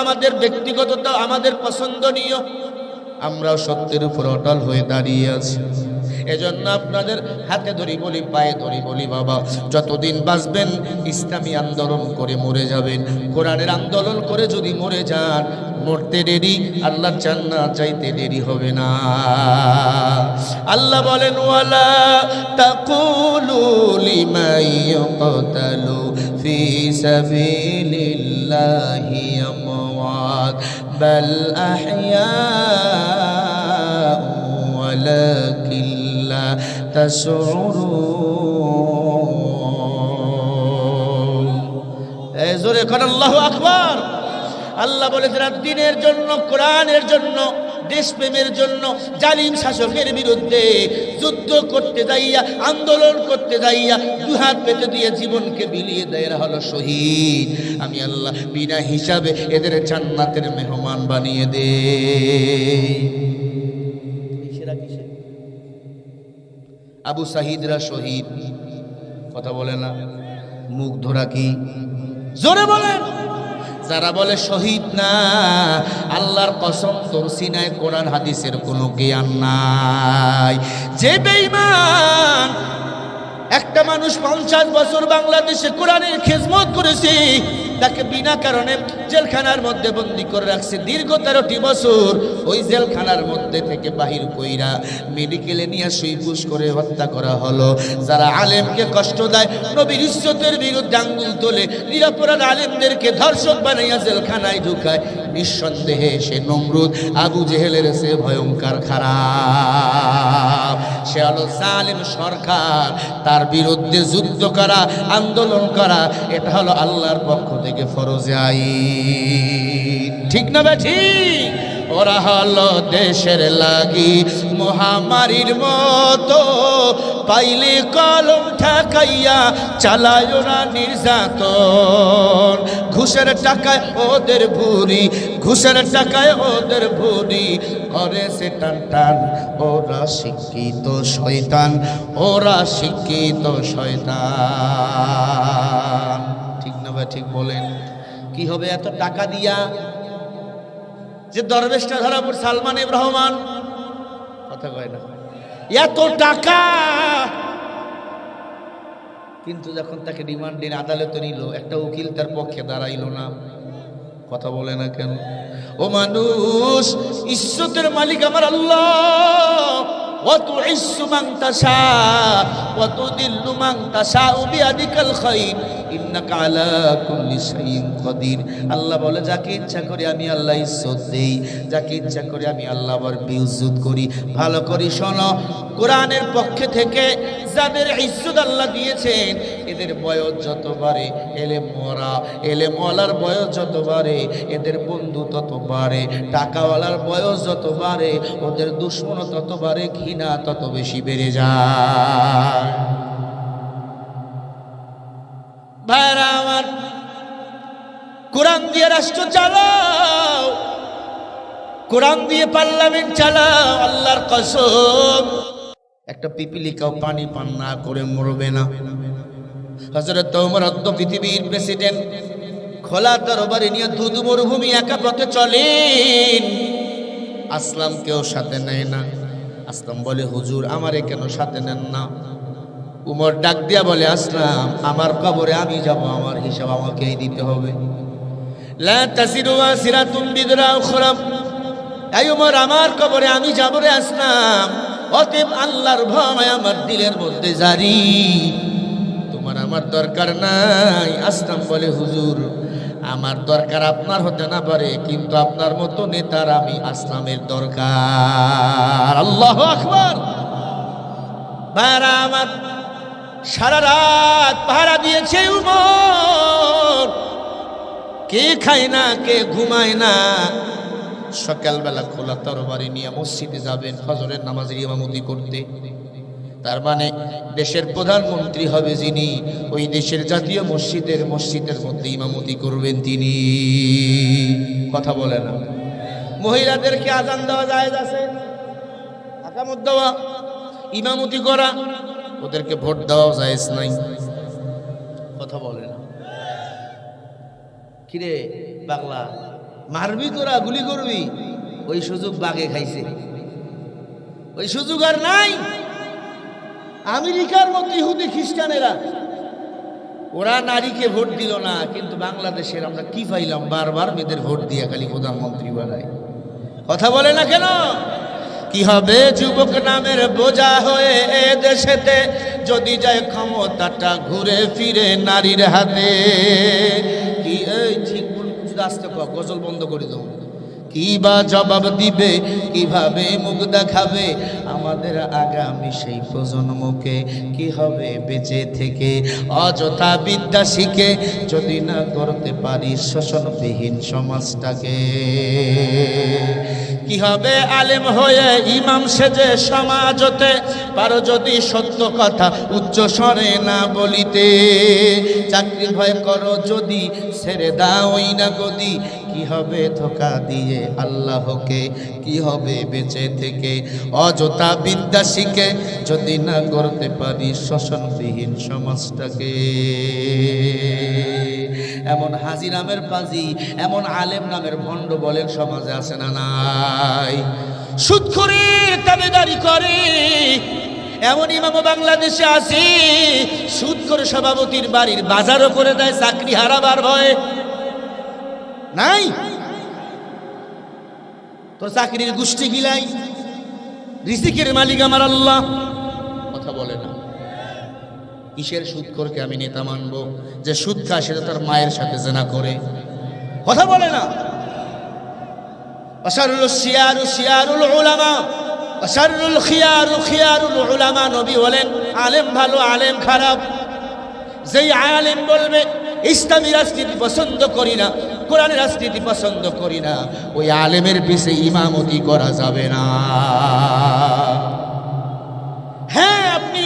আমাদের ব্যক্তিগত দল, আমাদের পছন্দনীয়, আমরাও সত্যের উপর অটল হয়ে দাঁড়িয়ে আছি। এজন্য আপনাদের হাতে ধরি বলি, পায়ে ধরি বলি, বাবা যতদিন বাঁচবেন ইসলামী আন্দোলন করে মরে যাবেন। কোরআনের আন্দোলন করে যদি মরে যান, মরতে দেরি, আল্লাহর জান্নাত চাইতে দেরি হবে না। আল্লাহ বলেন, ওয়ালা তাকুলু লিমান ইয়াকতালু ফি সাবিলিল্লাহি আমওয়াত বাল আহইয়া ওয়ালাকিন লা তাশউরুন। এই জোরে কোন আল্লাহু আকবার। আল্লাহ বলে যারা দ্বীনের জন্য, কোরআনের জন্য, দেশপ্রেমের জন্য জালিম শাসকের বিরুদ্ধে যুদ্ধ করতে যাইয়া, আন্দোলন করতে যাইয়া 2 হাত পেতে দিয়ে জীবনকে বিলিয়ে দেয়, এরা হলো শহীদ। আমি আল্লাহ বিনা হিসাবে এদের জান্নাতের মেহমান বানিয়ে দেই। আবু সাহিদরা শহীদ। কথা বলে না? মুগ্ধরা কি? জোরে বলেন। যারা বলে শহীদ না, আল্লাহর কসম তোর সিনায় কোরআন হাদিসের কোনো জ্ঞান নাই। যে বেঈমান একটা মানুষ 50 বছর বাংলাদেশে কোরআনের খেদমত করেছে, তাকে বিনা কারণে জেলখানার মধ্যে বন্দী করে রাখছে দীর্ঘ 13টি বছর। ওই জেলখানার মধ্যে থেকে বাহির কইরা মেডিকেলে নিয়ে সুইপুষ করে হত্যা করা হলো। যারা আলেমকে কষ্ট দেয়, নবীর ইজ্জতের বিরুদ্ধে আঙ্গুল তোলে, নিরপরাধ আলেমদেরকে ধর্ষক বানাইয়া জেলখানায় ঢুকায়, নিঃসন্দেহে সে নমরুদ, আবু জেহেলের সে ভয়ঙ্কর খারাপ। সে হলো জালিম সরকার। তার বিরুদ্ধে যুদ্ধ করা, আন্দোলন করা, এটা হলো আল্লাহর পক্ষ থেকে ফরজ আইন। ঠিক না ঠিক? ওরা হলো দেশের লাগি মহামারীর মতো, পাইলে কলম ঠেকাইয়া চালায় ওরা নির্যাতন। ঘুষের টাকায় ওদের ভুরি, ঘুষের টাকায় ওদের ভুরি, করে সে টান টান। ওরা শিক্ষিত শয়তান, ওরা শিক্ষিত শয়তান। ঠিক না ভাই? ঠিক বলেন। কি হবে এত টাকা দিয়া? যে দরবেশটা ধরা পড়ে সালমান এফ রহমান, কথা কয় না, এত টাকা, কিন্তু যখন তাকে রিমান্ডে আদালতে নিল, একটা উকিল তার পক্ষে দাঁড়াইল না। কথা বলে না কেন? ও মানুষ, ইজ্জতের মালিক আমার আল্লাহ। وتعز من تشاء وتذل من تشاء بيدك الخير إنك على كل شيء قدير। আল্লাহ বলে যাকে ইচ্ছা করি আমি আল্লাহ ইজ্জত দেই, যাকে ইচ্ছা করি আমি আল্লাহ আবার বেইজ্জত করি। ভালো করে শোনো, কোরআনের পক্ষে থেকে যাদের ইজ্জত আল্লাহ দিয়েছেন, এদের বয়স যত বাড়ে, এলেমওয়ালার বয়স যত বাড়ে, এদের বন্ধু তত বাড়ে। টাকাওয়ালার বয়স যত বাড়ে, ওদের দুশ্মন তত বাড়ে, ঘৃণা তত বেশি বেড়ে যায়। ভাইরা আমার, কোরআন দিয়ে রাষ্ট্র চালাও। কোরআন দিয়ে পার্লামেন্ট চালাও, আল্লাহর কসম একটা পিপিলিকাও পানি পান না করে মরবে না। হযরত ওমর অদ্য পৃথিবীর প্রেসিডেন্ট, খোলা তরবারি নিয়ে ধুধু মরুভূমি একা পথে চলেন, আসলাম কেউ সাথে নেয় না। আসলাম বলে, হুজুর আমারে কেন সাথে নেন না? উমর ডাক দিয়া বলে, আসলাম আমার কবরে আমি যাব, আমার হিসাব আমাকেই দিতে হবে। লা তাজিরু ওয়াজিরাতুম বিযরা উখরা। এই উমর আমার কবরে আমি যাব রে আসলাম, অতএব আল্লাহর ভয় আমার দিলের মধ্যে জারি, তোমার আমার দরকার নাই। আসলাম বলে, হুজুর আমার দরকার আপনার হতে না পারে, কিন্তু আপনার মতো নেতার আমি আসলামের দরকার। আল্লাহু আকবার। ভাইরা আমার, সারা রাত পাহারা দিয়েছে উমর, কে খায় না কে ঘুমায় না। সকালবেলা খোলা তরবারি নিয়ে মসজিদে যাবেন ফজরের নামাজের ইমামতি করতে। তার মানে দেশের প্রধানমন্ত্রী হবে যিনি, ওই দেশের জাতীয় মসজিদের মধ্যে ইমামতি করবেন তিনি। কথা বলে না। মহিলাদেরকে আজান দেওয়া জায়েজ আছে, আকামত দেওয়া, ইমামতি করা, ওদেরকে ভোট দেওয়া জায়েজ নাই। কথা বলে না। কিরে পাগলা, মারবি তোরা, গুলি করবি, ওই সুযোগ বাগে খাইছে, ওই সুযোগ আর নাই। আমেরিকার মতো ইহুদি খ্রিস্টানেরা, ওরা নারীকে ভোট দিল না, কিন্তু বাংলাদেশের আমরা কি পাইলাম? বারবার মেয়েদের ভোট দিয়ে খালি প্রধানমন্ত্রী বানায়। কথা বলে না কেন? কি হবে যুবক নামের বোঝা হয়ে এ দেশেতে, যদি যায় ক্ষমতাটা ঘুরে ফিরে নারীর হাতে। কি এই ঠিক আসতে গজল বন্ধ করে দেবো। কি বা জবাব দিবে, কিভাবে মুখ দেখাবে আমাদের আগামী সেই প্রজন্মকে? কি হবে বেঁচে থেকে অযথা বিদ্যা শিখে, যদি না করতে পারি শোষণবিহীন সমাজটাকে? কি হবে আলেম হয়ে ইমাম সেজে সমাজতে, পারো যদি সত্য কথা উচ্চ স্বরে না বলিতে? চাকরি ভয় করো যদি ছেড়ে দাওই না গদি, কি হবে ধোঁকা দিয়ে আল্লাহকে? কি হবে বেঁচে থেকে অযথা বিদ্যা শিখে, যদি না করতে পারি শোষণবিহীন সমাজটাকে? এমন হাজি নামের পাজি, এমন আলেম নামের ভণ্ড বলেন সমাজে আছে না নাই? সুদ করে তাবেদারি করে এমন ইমামও বাংলাদেশে আছে, সুদ করে সভাপতির বাড়ির বাজারও করে দেয় চাকরি হারাবার ভয়ে। নাই? তোর চাকরির গোষ্ঠী গিলাই, রিজিকের মালিক আমার আল্লাহ। কথা বলে না। কিসের সুদ করকে আমি নেতা মানবো? যে সুদ খায় সেটা তার মায়ের সাথে জেনা করে। কথা বলে না। আশারুল শিয়ারু শিয়ারুল উলামা, আশারুল খিয়ারু খিয়ারুল উলামা। নবী বলেন আলেম ভালো আলেম খারাপ। যেই আলেম বলবে ইসলামী রাজনীতি পছন্দ করি না, কোরআনের রাজনীতি পছন্দ করি না, ওই আলেমের পিছে ইমামতি করা যাবে না। হ্যাঁ, আপনি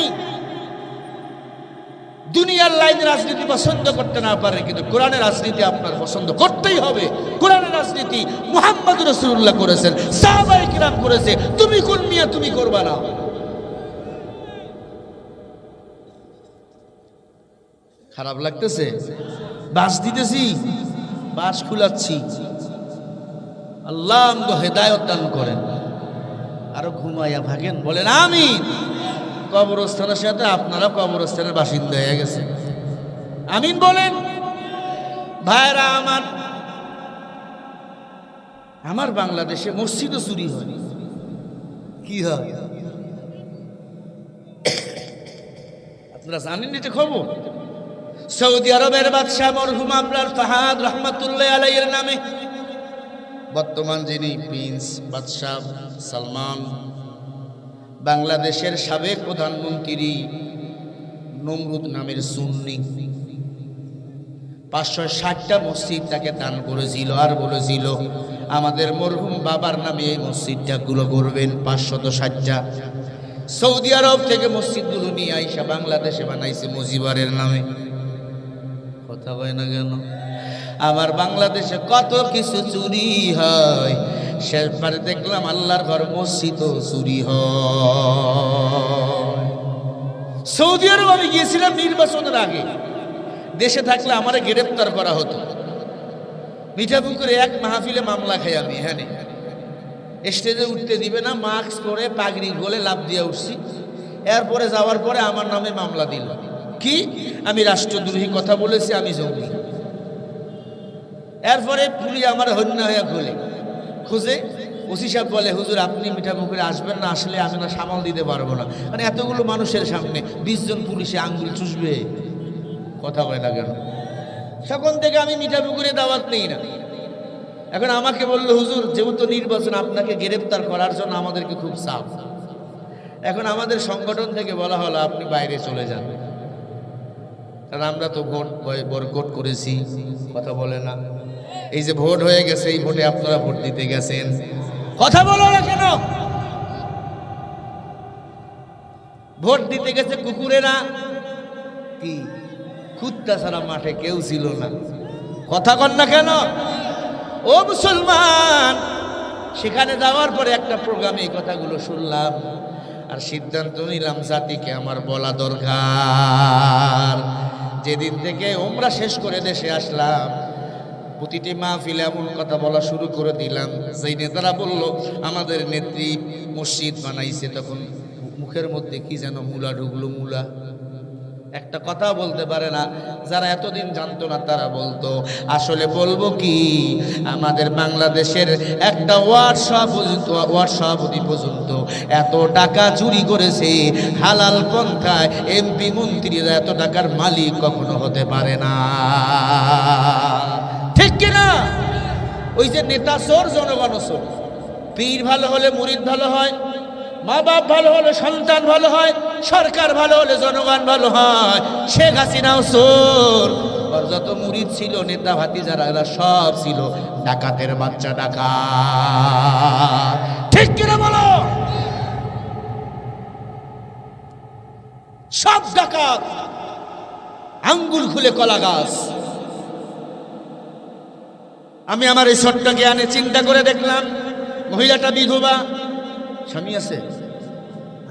দুনিয়ার লাইনে রাজনীতি পছন্দ করতে না পারেন, কিন্তু কোরআনের রাজনীতি আপনার পছন্দ করতেই হবে। কোরআনের রাজনীতি মুহাম্মদ রাসূলুল্লাহ করেছেন, সাহাবায়ে কিরাম করেছে, তুমি কোন মিয়া তুমি করবা না? খারাপ লাগতেছে? বাস দিতেছি, বাস খুলাচ্ছি। আল্লাহ আমগো হেদায়েত দান করেন। আরো ঘুমাইয়া ভাগেন, বলেন আমিন। কবরস্থানের সাথে আপনারা কবরস্থানের বাসিন্দা হয়ে গেছে, আমিন বলেন। ভাইরা আমার, আমার বাংলাদেশে মসজিদও চুরি হয়। কি হয় আপনারা জানেন এটা খবর? সৌদি আরবের বাদশাহ মরহুম আপনার ফাহাদ রহমাতুল্লাহ আলাইহির নামে বর্তমান যিনি প্রিন্স বাদশাহ সালমান, বাংলাদেশের সাবেক প্রধানমন্ত্রী নমরুদ নামের সুন্নি 560টা মসজিদ তাকে দান করেছিল, আর বলেছিল আমাদের মরহুম বাবার নামে এই মসজিদটাগুলো করবেন। 560টা সৌদি আরব থেকে মসজিদগুলো নিয়ে আইসা বাংলাদেশে বানাইছে মুজিবারের নামে। কথা হয় না কেন? আমার বাংলাদেশে কত কিছু চুরি হয়, শেষবারে দেখলাম আল্লাহর ঘর মসজিদও চুরি হয়। সৌদি আরব আমি গিয়েছিলাম নির্বাচনের আগে, দেশে থাকলে আমারে গ্রেপ্তার করা হতো। মিঠাপুকুরে এক মাহফিলে মামলা খাই আমি, এখানে স্টেজে উঠতে দিবে না, মাস্ক পরে পাগড়ি গলে লাভ দিয়ে উঠছি। এরপরে যাওয়ার পরে আমার নামে মামলা দিল, কি আমি রাষ্ট্রদ্রোহী কথা বলেছি, আমি জঙ্গি। এরপরে পুলিশ আমার হন্যা হয়ে খুঁজে ওসি সাহেব বলে, হুজুর আপনি মিঠাপুকুরে আসবেন না, আসলে আমি না সামাল দিতে পারবো না। মানে এতগুলো মানুষের সামনে 20 জন পুলিশে আঙ্গুল চুষবে, কথা বলে না কেন? তখন থেকে আমি মিঠাপুকুরে দাওয়াত নেই না। এখন আমাকে বললো, হুজুর যেহেতু নির্বাচন, আপনাকে গ্রেপ্তার করার জন্য আমাদেরকে খুব চাপ। এখন আমাদের সংগঠন থেকে বলা হলো আপনি বাইরে চলে যান, কারণ আমরা তো ভোট বয়কট করেছি, কথা বলে না। এই যে ভোট হয়ে গেছে, এই ভোটে আপনারা ভোট দিতে গেছেন, কথা বলো না কেন? ভোট দিতে গেছে কুকুরেরা, কি কুত্তা ছাড়া মাঠে কেউ ছিল না, কথা কন না কেন? ও মুসলমান, সেখানে যাওয়ার পরে একটা প্রোগ্রামে এই কথাগুলো শুনলাম, আর সিদ্ধান্ত নিলাম জাতিকে আমার বলা দরকার। যেদিন থেকে ওমরা শেষ করে দেশে আসলাম, প্রতিটি মাহফিলে এমন কথা বলা শুরু করে দিলাম। যেই নেতারা বলল আমাদের নেত্রী মসজিদ বানাইছে, তখন মুখের মধ্যে কি যেন মূলা ঢুকলো, মূলা একটা কথা বলতে পারে না। যারা এতদিন জানতো না তারা বলতো। আসলে বলবো কি, আমাদের বাংলাদেশের একটা ওয়ার্ড সভাপতি পর্যন্ত এত টাকা চুরি করেছে, হালাল পন্থায় এমপি মন্ত্রীরা এত টাকার মালিক কখনো হতে পারে না, ঠিক কিনা? ওই যে নেতা চোর, জনগণ চোর। পীর ভালো হলে মুরিদ ভালো হয়, মা বাপ ভালো হলে সন্তান ভালো হয়, সরকার ভালো হলে জনগণ ভালো হয়। শেখ হাসিনাও চোর, আর যত মুরিদ ছিল, নেতা ভাতি যারা, এরা সব ছিল ডাকাতের বাচ্চা, ডাকাত, ঠিক কিনা বলো? সব ডাকাত, আঙ্গুল খুলে কলা গাছ। আমি আমার এই ছোট্ট জ্ঞানে চিন্তা করে দেখলাম, মহিলাটা বিধবা, স্বামী আছে,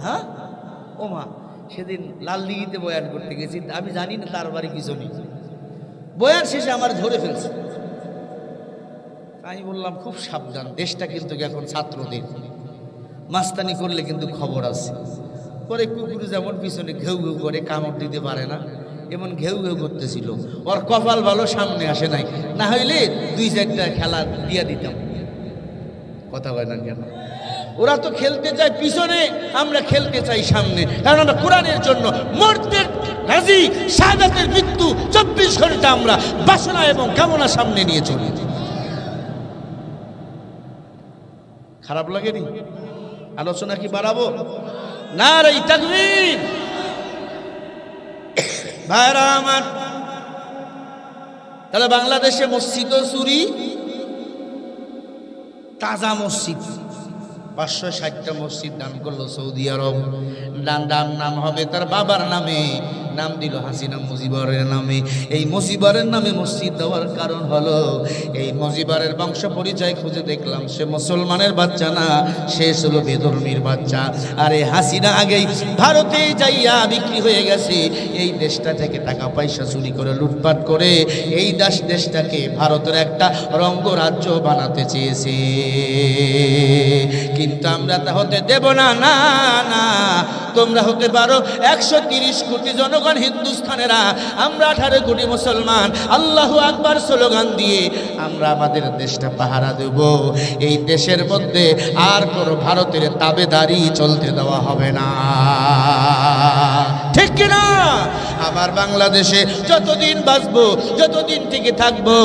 হ্যাঁ, ও মা, সেদিন লালদিঘিতে বয়ান করতে গেছি, আমি জানি না তার বাড়ি কিছু নেই। বয়ান শেষে আমার ধরে ফেলছে। আমি বললাম খুব সাবধান, দেশটা কিন্তু এখন ছাত্রদের, মাস্তানি করলে কিন্তু খবর আছে। পরে কুকুর যেমন পিছনে ঘেউ ঘেউ করে, কামড় দিতে পারে না, এমন ঘেউ ঘেউ করতেছিল। ওর কপাল ভালো সামনে আসে নাই, না হইলে 2-4টা খেলা দিয়া দিতাম, কথা হয় না কেন? ওরা তো খেলতে চায় পিছনে, আমরা খেলতে চাই সামনে, কারণ আমরা কোরআনের জন্য মরতে রাজি। শাহাদাতের মৃত্যু 24 ঘন্টা আমরা বাসনা এবং কামনা সামনে নিয়ে চলি। খারাপ লাগেনি? আলোচনা কি বাড়াবো? নারে তাকবীর। ভাইরা আমার, তাহলে বাংলাদেশে মসজিদ চুরি, তাজা মসজিদ 560টা মসজিদ দান করলো সৌদি আরব। নাম হবে তার বাবার নামে, নাম দিল হাসিনা মুজিবরের নামে। এই মুজিবরের নামে মসজিদ দেওয়ার কারণ হলো, এই মুজিবরের বংশ পরিচয় খুঁজে দেখলাম সে মুসলমানের বাচ্চা না, সে ছিল বেধর্মীর বাচ্চা। আর এই হাসিনা আগেই ভারতে যাইয়া বিক্রি হয়ে গেছে, এই দেশটা থেকে টাকা পয়সা চুরি করে, লুটপাট করে এই দেশটাকে ভারতের একটা রঙ্গরাজ্য বানাতে চেয়েছে। কিন্তু আমরা তা হতে দেব না। না না, তোমরা হতে পারো 130 কোটি জনগণ হিন্দুস্থানেরা, আমরা 18 কোটি মুসলমান, আল্লাহু আকবার স্লোগান দিয়ে আমরা আমাদের দেশটা পাহারা দেব। এই দেশের মধ্যে আর কোনো ভারতের তাবেদারি চলতে দেওয়া হবে না, ঠিক কিনা? আমার বাংলাদেশে যতদিন বাঁচবো, যতদিন টিকে থাকবো,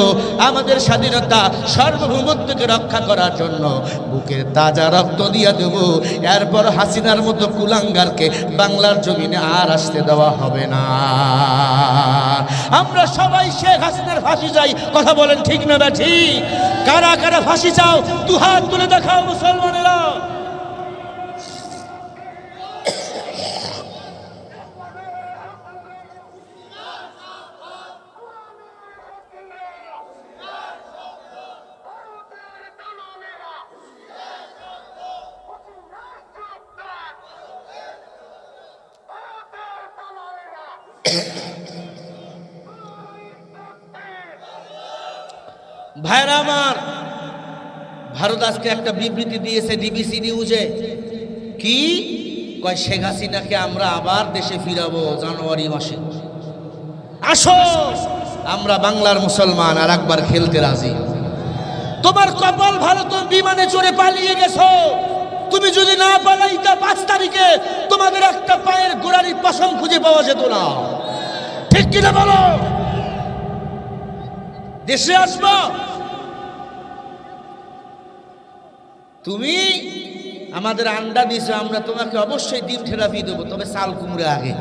আমাদের স্বাধীনতা সার্বভৌমত্বকে রক্ষা করার জন্য বুকের তাজা রক্ত দিয়ে দেব। এরপর হাসিনার মতো কুলাঙ্গারকে বাংলার জমিনে আর আসতে দেওয়া হবে না। আমরা সবাই শেখ হাসিনার ফাঁসি চাই, কথা বলেন ঠিক না ঠিক? কারা কারা ফাঁসি চাও, দুহাত তুলে দেখাও মুসলমানেরা। ভাইরা আমার, ভারত আজকে একটা বিবৃতি দিয়েছে ডিবিসি নিউজে। কি কয়? শেখ হাসিনাকে আমরা আবার দেশে ফিরাবো জানুয়ারি মাসে। আসো, আমরা বাংলার মুসলমান আর একবার খেলতে রাজি। তোমার কপাল ভালো, তুমি বিমানে চড়ে পালিয়ে গেছো। তুমি যদি না পালাইতা 5 তারিখে তোমাদের একটা পায়ের গোড়ালির পশম খুঁজে পাওয়া যেত না। ঠিক কিনা বলো? দেশে আসবো, তুমি আমাদের আন্ডা দিছো, আমরা তোমাকে অবশ্যই ডিম থেরাপি দেবো, তবে চাল কুমড়ে আগে।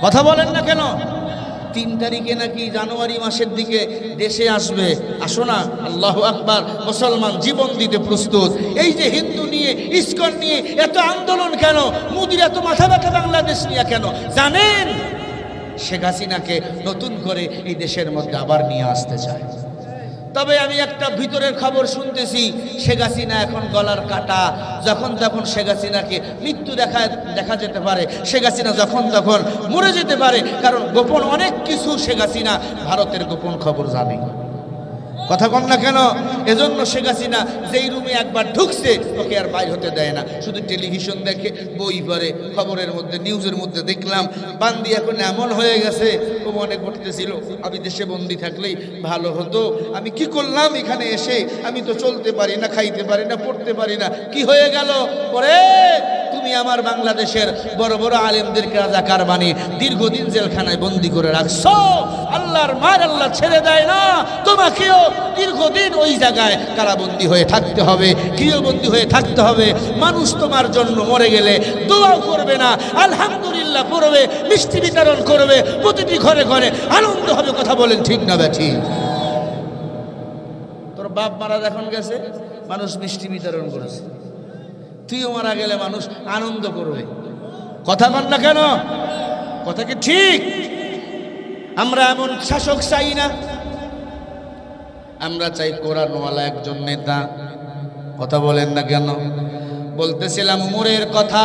কথা বলেন না কেন? 3 তারিখে নাকি জানুয়ারি মাসের দিকে দেশে আসবে। আসো না, আল্লাহু আকবার। মুসলমান জীবন দিতে প্রস্তুত। এই যে হিন্দু নিয়ে, ইসকন নিয়ে এত আন্দোলন কেন? মোদির এত মাথা ব্যথা বাংলাদেশ নিয়ে কেন? জানেন, শেখ হাসিনাকে নতুন করে এই দেশের মধ্যে আবার নিয়ে আসতে চায়। তবে আমি একটা ভিতরের খবর শুনতেছি, শেখ হাসিনা এখন গলার কাটা। যখন তখন শেখ হাসিনাকে মৃত্যু দেখা যেতে পারে। শেখ হাসিনা যখন তখন মরে যেতে পারে, কারণ গোপন অনেক কিছু শেখ হাসিনা ভারতের গোপন খবর জানে। কথা কন না কেন? এজন্য শেখ হাসিনা যেই রুমে একবার ঢুকছে ওকে আর বাইর হতে দেয় না। শুধু টেলিভিশন দেখে, বই পড়ে, খবরের মধ্যে, নিউজের মধ্যে দেখলাম বান্দি এখন এমন হয়ে গেছে, ও মনে করতেছিল আমি দেশে বন্দি থাকলেই ভালো হতো। আমি কি করলাম এখানে এসে? আমি তো চলতে পারি না, খাইতে পারি না, পড়তে পারি না। কি হয়ে গেল? পরে তুমি আমার বাংলাদেশের বড় বড় আলেমদেরকে রাজাকার বানিয়ে দীর্ঘদিন জেলখানায় বন্দি করে রাখছো। আল্লাহর মার আল্লাহ ছেড়ে দেয় না, তোমাকেও দীর্ঘদিন ওই জায়গায় কারাবন্দী হয়ে থাকতে হবে, গৃহবন্দী হয়ে থাকতে হবে। মানুষ তোমার জন্য মরে গেলে দোয়াও করবে না, আলহামদুলিল্লাহ পড়বে, মিষ্টি বিতরণ করবে, প্রতিটি ঘরে ঘরে আনন্দ হবে। কথা বলেন ঠিক না ব্যাঠি? তোর বাপ মারা যখন গেছে মানুষ মিষ্টি বিতরণ করেছে, তুইও মারা গেলে মানুষ আনন্দ করবে। কথা বল না কেন? কথা কি ঠিক? আমরা এমন শাসক চাই না, আমরা চাই কোরআনওয়ালা একজন নেতা। কথা বলেন না কেন? বলতেছিলাম উমরের কথা,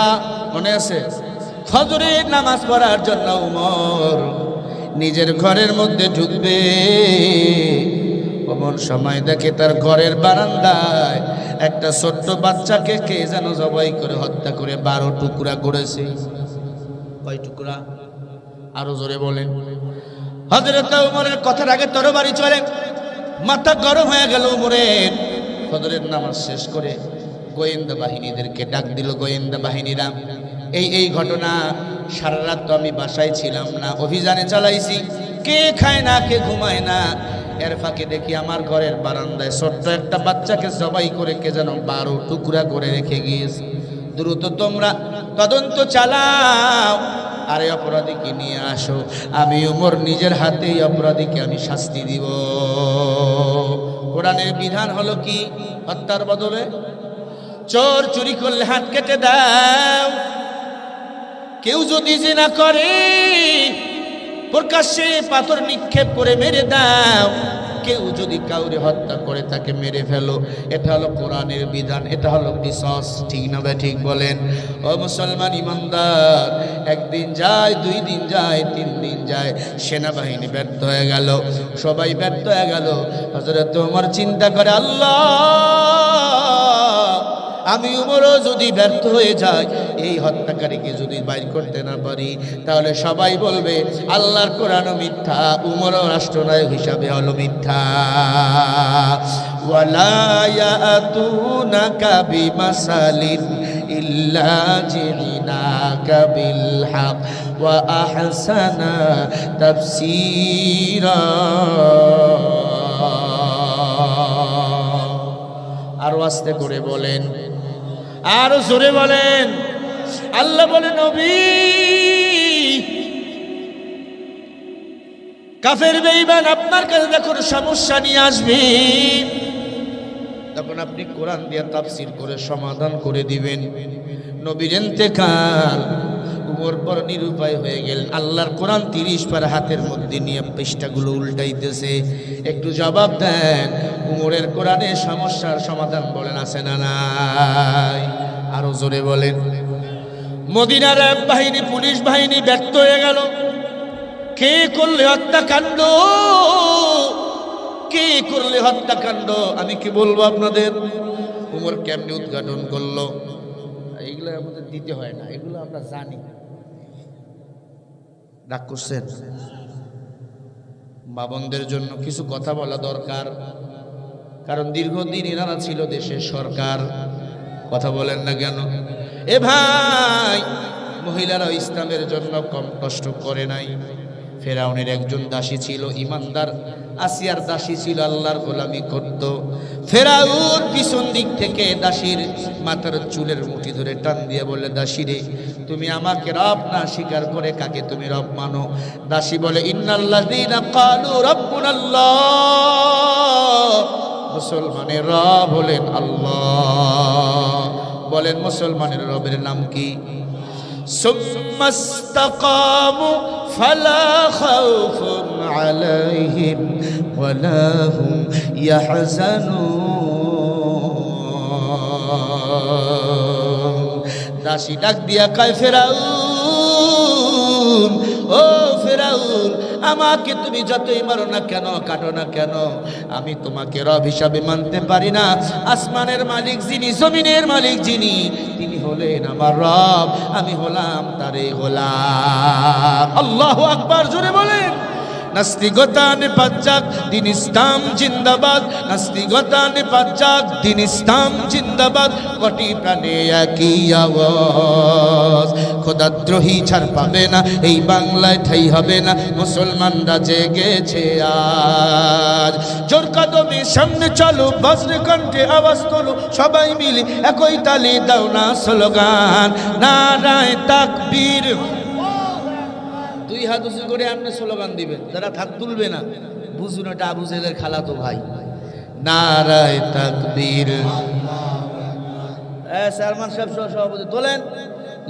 মনে আছে? ফজরের নামাজ পড়ার জন্য উমর নিজের ঘরের মধ্যে ঢুকবে, এমন সময় দেখে তার ঘরের বারান্দায় একটা ছোট্ট বাচ্চাকে কে যেন জবাই করে হত্যা করে 12 টুকরা করেছে। কয় টুকরা? আরো জোরে বলেন। হযরত ওমরের কথার আগে তরবারি চলে, মাথা গরম হয়ে গেল ওমরের। ফজরের নামাজ শেষ করে গোয়েন্দা বাহিনীদেরকে ডাক দিল। গোয়েন্দা বাহিনীরা, এই ঘটনা, সারা রাত তো আমি বাসায় ছিলাম না, অভিযানে চালাইছি, কে খায় না, কে ঘুমায় না। এর ফাঁকে দেখি আমার ঘরের বারান্দায় ছোট্ট একটা বাচ্চাকে জবাই করে কে যেন 12 টুকরা করে রেখে গিয়েছে। দ্রুত তোমরা তদন্ত চালাও, আরে অপরাধীকে নিয়ে আসো। আমি ওমর নিজের হাতেই অপরাধীকে আমি শাস্তি দিব। কোরআনের বিধান হলো কি? হত্যার বদলে চোর চুরি করলে হাত কেটে দাও। কেউ যদি জিনা করে প্রকাশ্যে পাথর নিক্ষেপ করে মেরে দাও। কেউ যদি কাউরে হত্যা করে তাকে মেরে ফেলো। এটা হলো কোরআনের বিধান, এটা হলো কিসাস। ঠিক না ভাই? ঠিক বলেন। ও মুসলমান ইমানদার, একদিন যায়, 2 দিন যায়, 3 দিন যায়, সেনাবাহিনী ব্যর্থ হয়ে গেল, সবাই ব্যর্থ হয়ে গেল। হযরত ওমর চিন্তা করে, আল্লাহ, আমি উমরও যদি ব্যর্থ হয়ে যাই, এই হত্যাকারীকে যদি বাইর করতে না পারি, তাহলে সবাই বলবে আল্লাহর কোরআনও মিথ্যা, উমরও রাষ্ট্রনায়ক হিসাবে হলো মিথ্যা। ওয়ালা ইয়াতুনাকা বিমাসালিন ইল্লা জিনাকা বিল হক ওয়া আহসানা তাফসীরা। আরো আস্তে করে বলেন, আরো জোরে বলেন। আল্লাহ বলেন, নবী, কাফের বেঈমান আপনার কাছে যখন সমস্যা নিয়ে আসবে, তখন আপনি কোরআন দিয়ে তাফসীর করে সমাধান করে দিবেন। নবীর ইন্তেকাল, উমর পর নিরুপায় হয়ে গেলেন। আল্লাহর কোরআন 30 পারা হাতের মধ্যে নিয়ে পৃষ্ঠাগুলো উল্টাইতেছে। একটু জবাব দেন, উমরের কোরআনের সমস্যার সমাধান বলেন আছে না নাই? আরো জোরে বলেন। মদিনার বাহিনী, পুলিশ বাহিনী ব্যর্থ হয়ে গেল। কে করলে হত্যাকাণ্ড, কে করলে হত্যাকাণ্ড? আমি কি বলবো আপনাদের? উমর কেমনে উদ্ঘাটন করলো? এইগুলো আমাদের দিতে হয় না, এগুলো আমরা জানি। রাগ করছেন? মা বোনদের জন্য কিছু কথা বলা দরকার, কারণ দীর্ঘদিন এনারা ছিল দেশের সরকার। কথা বলেন না কেন? এ ভাই, মহিলারা ইসলামের জন্য কম কষ্ট করে নাই। ফেরাউনের একজন দাসী ছিল ইমানদার, আসিয়ার দাসী ছিল, আল্লাহর গোলামি করত। ফেরাউন পিছন দিক থেকে দাসীর মাথার চুলের মুঠি ধরে টান দিয়ে বলে, দাসী রে, তুমি আমাকে রব না স্বীকার করে কাকে তুমি রব মানো? দাসী বলে, ইন্নাল্লাযীনা ক্বালু রাব্বুনাল্লাহ, মুসলমানের রব হলেন আল্লাহ। বলেন মুসলমানের রবের নাম কি? সুম্মাস্তাকামু ফালা খাউফুন আলাইহিম ওয়ালা হুম ইয়াহজানুন। দাসী ডাক দিয়া কয়, ফেরাউন, ও ফেরাউন, আমাকে তুমি যতই মারো না কেন, কাটো না কেন, আমি তোমাকে রব হিসাবে মানতে পারি না। আসমানের মালিক যিনি, জমিনের মালিক যিনি, তিনি হলেন আমার রব, আমি হলাম তারে গোলাম। আল্লাহু আকবার, জোরে বলেন। নাস্তিকতা নিপাত যাক, দিন ইসলাম জিন্দাবাদ। নাস্তিকতা নিপাত যাক, দিন ইসলাম জিন্দাবাদ। কোটি প্রাণে একই আওয়াজ, খোদাদ্রোহী ছাড় পাবে না, এই বাংলায় ঠাই হবে না। মুসলমানরা জেগেছে আজ, জোর কদমে সামনে চলো, বজ্র কণ্ঠে আওয়াজ তোলো, সবাই মিলে একই তালে দাও না স্লোগান, নারায়ে তাকবীর। দুই হাত উঁচু করে আপনি স্লোগান দিবেন, যারা হাত তুলবে না বুঝুন এটা আবু জেহেলের খালাতো ভাই। নারায়ে তাকবীর। সালমান সাহেব সভাপতি তোলেন,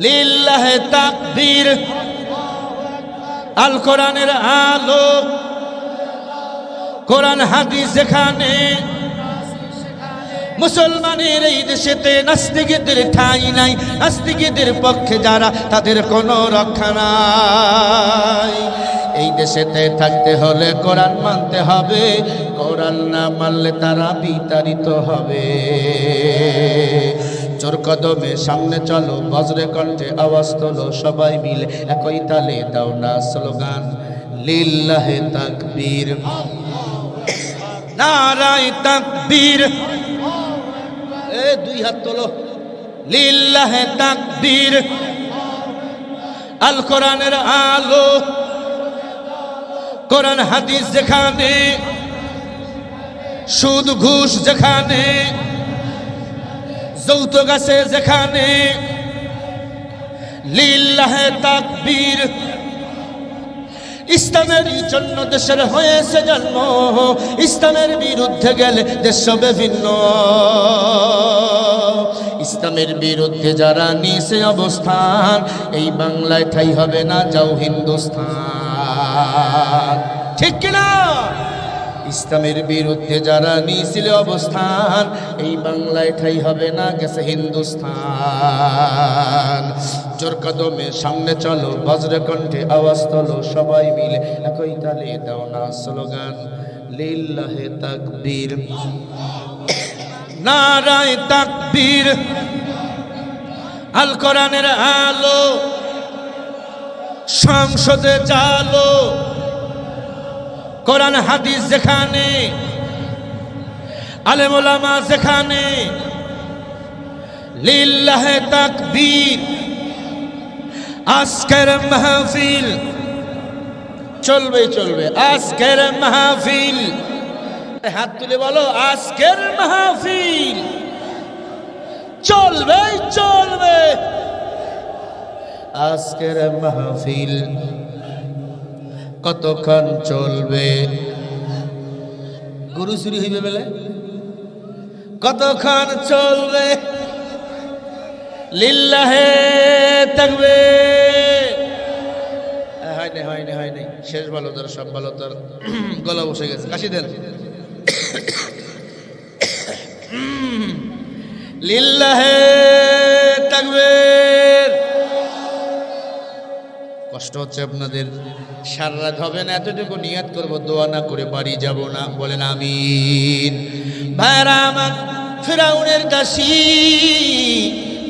লিল্লাহে তাকবীর। আল কোরআনের আলো, কোরআন হাদিস যেখানে, মুসলমানের এই দেশেতে নাস্তিকদের ঠাঁই নাই। নাস্তিকদের পক্ষে যারা, তাদের কোনো রক্ষা নাই। এই দেশেতে থাকতে হলে কোরআন মানতে হবে, কোরআন না মানলে তারা বিতাড়িত হবে। জোর কদমে সামনে চলো, বজ্রে কণ্ঠে আওয়াজ তোলো, সবাই মিলে একই তালে দাও না স্লোগান, লিল্লাহে তাকবীর, নারায়ে তাকবীর। দুই হাত তোলো, লিল্লাহে তাকবীর। আল কোরআনের আলো, কোরআন হাদিস যেখানে, সুদ ঘুষ যেখানে, যৌতুক আছে যেখানে, লিল্লাহে তাকবীর। ইসলামের জন্য দেশের হয়েছে জন্ম, ইসলামের বিরুদ্ধে গেলে দেশ বিভিন্ন। ইসলামের বিরুদ্ধে যারা নিছে অবস্থান, এই বাংলায় ঠাই হবে না, যাও হিন্দুস্তান। ঠিক কিনা? ইসলামের বিরুদ্ধে যারা নিয়েছিল অবস্থান, এই বাংলায় ঠাই হবে না, গেছে হিন্দুস্তান। জোর কদমে সামনে চলো, বজ্র কণ্ঠে আওয়াজ তোলো, সবাই মিলে একই তালে দাও না স্লোগান, লিল্লাহে তাকবীর, নারায়ে তাকবীর। আল কোরআনের আলো, সংসদে চালো, কোরআন হাদিস যেখানে, আলেম ওলামা যেখানে, লিল্লাহে তাকবীর। আজকের মাহফিল চলবে চলবে, আজকের মাহফিল, হাত তুলে বলো, আজকের মাহফিল চলবে চলবে। আজকের মাহফিল কতক্ষণ চলবে? গরু চুরি হইবে বেলে কতক্ষণ চলবে? লিল্লাহে তাকবীর। হয় নাই শেষ ভালো তার, সব ভালো তার, গলা বসে গেছে, কাশি দেন। লিল্লাহে তাকবীর। কষ্ট হচ্ছে আপনাদের? সারা রাত হবে না, এতটুকু নিয়ত করব, দোয়া না করে বাড়ি যাব না। বলেন আমিন। ভাইরা আমার, ফেরাউনের দাসী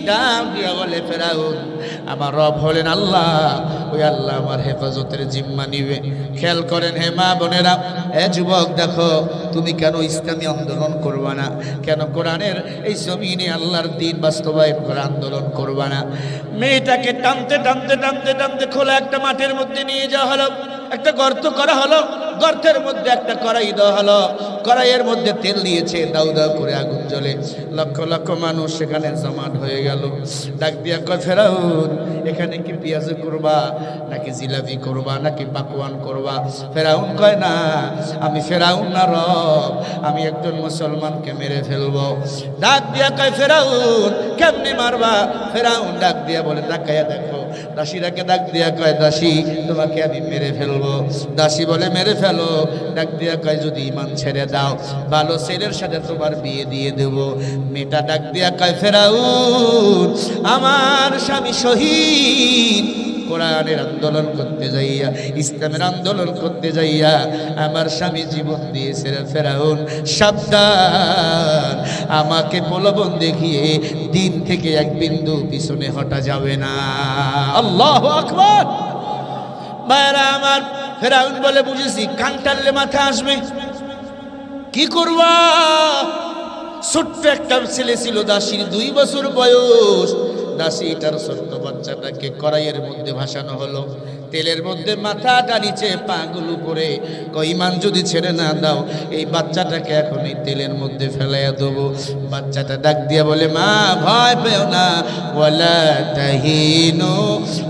ডাক দিয়া বলে, ফেরাউন আমার রব হলেন আল্লাহ, ওই আল্লাহ আমার হেফাজতের জিম্মা নিবে। খেয়াল করেন হে মা বোনেরা, এ যুবক দেখো, তুমি কেন ইসলামী আন্দোলন করবা না? কেন কোরআনের এই জমিনে আল্লাহর দ্বীন বাস্তবায়ন করে আন্দোলন করবা না? মেয়েটাকে টানতে টানতে টানতে টানতে খোলা একটা মাঠের মধ্যে নিয়ে যাওয়া হলো, একটা গর্ত করা হলো, গর্তের মধ্যে একটা কড়াই দেওয়া হলো, কড়াইয়ের মধ্যে তেল দিয়েছে, দাউ দাউ করে আগুন জ্বলে, লক্ষ লক্ষ মানুষ সেখানে জমাট হয়ে গেল। ডাক দিয়া কয়, ফেরাউন এখানে কি পেঁয়াজ করবা নাকি জিলাপি করবা নাকি পাকওয়ান করবা? ফেরাউন কয়, না আমি ফেরাউন না রব, আমি একজন মুসলমানকে মেরে ফেলবো। ডাক দিয়া কয়, ফেরাউন কেমনে মারবা? ফেরাউন ডাক দিয়া বলে, তাকায়া দেখো। দাসীরাকে ডাক দিয়া কয়, দাসী তোমাকে আমি মেরে ফেলবো। দাসী বলে, মেরে ফেলো। ডাক দিয়া কয়, যদি ঈমান ছেড়ে দাও ভালো ছেলের সাথে তোমার বিয়ে দিয়ে দেব। মেয়েটা ডাক দিয়া কয়, ফেরাউন আমার স্বামী শহীদ, কোরআনের আন্দোলন করতে যাইয়া, ইসলামের আন্দোলন করতে যাইয়া আমার স্বামী জীবন দিয়েছে। ফেরাউন সাবধান, আমাকে প্রলোভন দেখিয়ে দিন থেকে এক বিন্দু পিছনে হটা যাবে না। আল্লাহু আকবার। ভাইরা আমার, ফেরাউন বলে, বুঝেছি, কান টানলে মাথা আসবে, কি করবা? ছোট্ট একটা ছেলে ছিল, দাসীর 2 বছর বয়স। দাসীটার ছোট্ট বাচ্চাটাকে কড়াইয়ের মধ্যে ভাসানো হলো, তেলের মধ্যে মাথাটা নিচে, পাগুলো করে, ঈমান যদি ছেড়ে না দাও এই বাচ্চাটাকে এখন এই তেলের মধ্যে ফেলাইয়া দেবো। বাচ্চাটা ডাক দিয়ে বলে, মা ভয় পেও না, ওয়ালা তাহিনু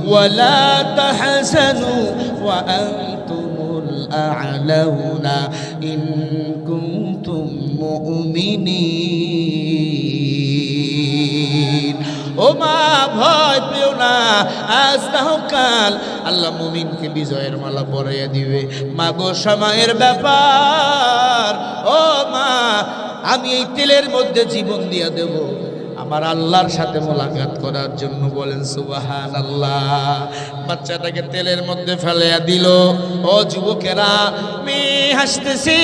ওয়ালা তাহসানু ওয়া আনতুমুল আ'লাউনা ইন কুনতুম মুমিনিন। ও মা ভয় পেও না, আজ না হোক কাল আল্লাহ মুমিনকে বিজয়ের মালা পরাইয়া দিবে। মা গো, সময়ের ব্যাপার। ও মা, আমি এই তেলের মধ্যে জীবন দিয়া দেব আমার আল্লাহর সাথে মোলাকাত করার জন্য। বলেন সুবহানাল্লাহ। বাচ্চাটাকে তেলের মধ্যে ফেলাইয়া দিল। ও যুবকেরা, মেয়ে হাসতেছে,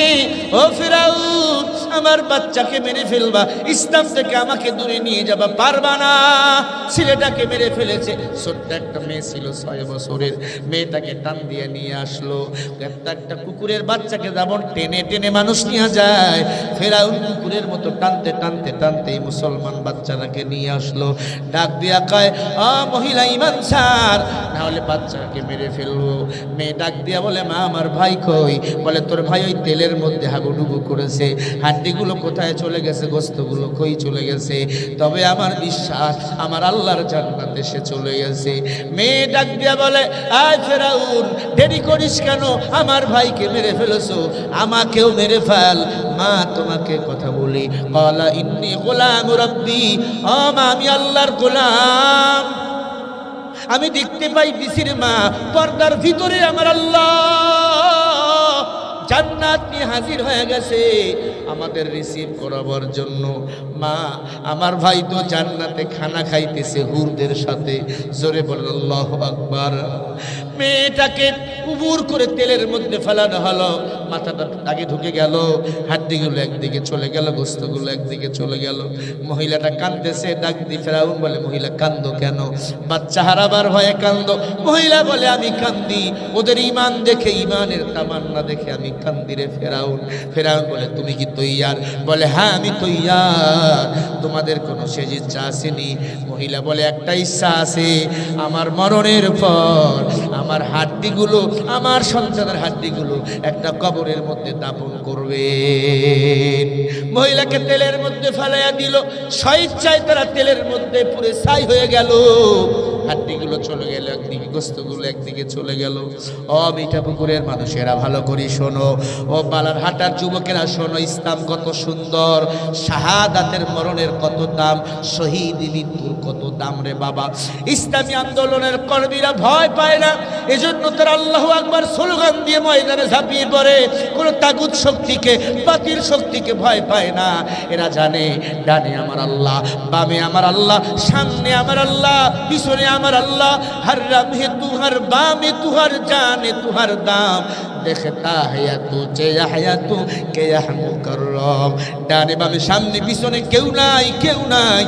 ও ফেরাউন আমার বাচ্চাকে মেরে ফেলবা, ইসলাম থেকে আমাকে দূরে নিয়ে যাবা, পারবা না। ছেলেটাকে মেরে ফেলেছে। ছোট্ট একটা মেয়ে ছিল 6 বছরের, মেয়েটাকে টান দিয়ে নিয়ে আসলো। একটা কুকুরের বাচ্চাকে যেমন টেনে টেনে মানুষ নিয়ে যায়, ফেরাউন কুকুরের মতো টানতে টানতে টানতে এই মুসলমান বাচ্চাটাকে নিয়ে আসলো। ডাক দিয়া কয়, মহিলা ঈমান ছাড়, না হলে বাচ্চাকে মেরে ফেলবো। মেয়ে ডাক দিয়া বলে, মা আমার ভাই কই? বলে, তোর ভাই ওই তেলের মধ্যে হাবুডুবু করেছে, হাড্ডিগুলো কোথায় চলে গেছে, গোস্তগুলো কই চলে গেছে, তবে আমার বিশ্বাস আমার আল্লাহর জান্নাতে সে চলে গেছে। মেয়ে ডাক দিয়া বলে, আয় ফেরাউন দেরি করিস কেন? আমার ভাইকে মেরে ফেলেছো, আমাকেও মেরে ফেল। মা তোমাকে কথা বলি, ক্বালা ইন্নী গোলাম রাব্বি, মা আমি আল্লাহর গোলাম। আমি দেখতে পাই বিসির মা, পর্দার ভিতরে আমার আল্লাহ জান্নাত নিয়ে হাজির হয়ে গেছে আমাদের রিসিভ করাবার জন্য। মা আমার ভাই তো জান্নাতে খানা খাইতেছে হুরদের সাথে। জোরে বলেন আল্লাহু আকবার। মেয়েটাকে উবুর করে তেলের মধ্যে ফেলানো হলো, মাথাটা আগে ঢুকে গেল, হাড্ডিগুলো একদিকে চলে গেল, গোস্তগুলো একদিকে চলে গেল। মহিলাটা কাঁদতেছে। ডাক দি ফেরাউন বলে, মহিলা কান্দো কেন? বাচ্চা হারাবার ভয়ে কান্দো। মহিলা বলে, আমি কান্দি ওদের ঈমান দেখে, ঈমানের তামান্না দেখে আমি কান্দি রে ফেরাউন। ফেরাউন বলে, তুমি কি তৈয়ার? বলে, হ্যাঁ আমি তৈয়ার। তোমাদের কোনো শেষ ইচ্ছা আসেনি? মহিলা বলে, একটা ইচ্ছা আছে, আমার মরণের পর আমার হাড্ডিগুলো, আমার সন্তানের হাড্ডিগুলো একটা কবরের মধ্যে দাপন করবে। মহিলাকে তেলের মধ্যে ফেলাইয়া দিল। স্বেচ্ছায় তারা তেলের মধ্যে পুরে ছাই হয়ে গেল। হাড্ডিগুলো চলে গেল একদিকে, গোস্তগুলো একদিকে চলে গেল। ও মিঠাপুকুরের মানুষেরা ভালো করে শোনো, ও বালার হাটার যুবকেরা শোনো, ইসলাম কত সুন্দর, শাহাদাতের মরণের কত দাম, শহীদ মৃত্যুর কত দাম রে বাবা। ইসলামী আন্দোলনের কর্মীরা ভয় পায় না, এজন্য তারা আল্লাহু আকবার স্লোগান দিয়ে ময়দানে ঝাঁপিয়ে পড়ে। কোনো তাগুত শক্তিকে, বাতিল শক্তিকে ভয় পায় না। এরা জানে ডানে আমার আল্লাহ, বামে আমার আল্লাহ, সামনে আমার আল্লাহ, পিছনে আমার আল্লাহ हर रब है तू हर बाम है तू हर जान है तू हर दाम देखता है या तू চেয়ে तू কে মুকররম ডানে বামে সামনে পিছনে কেউ নাই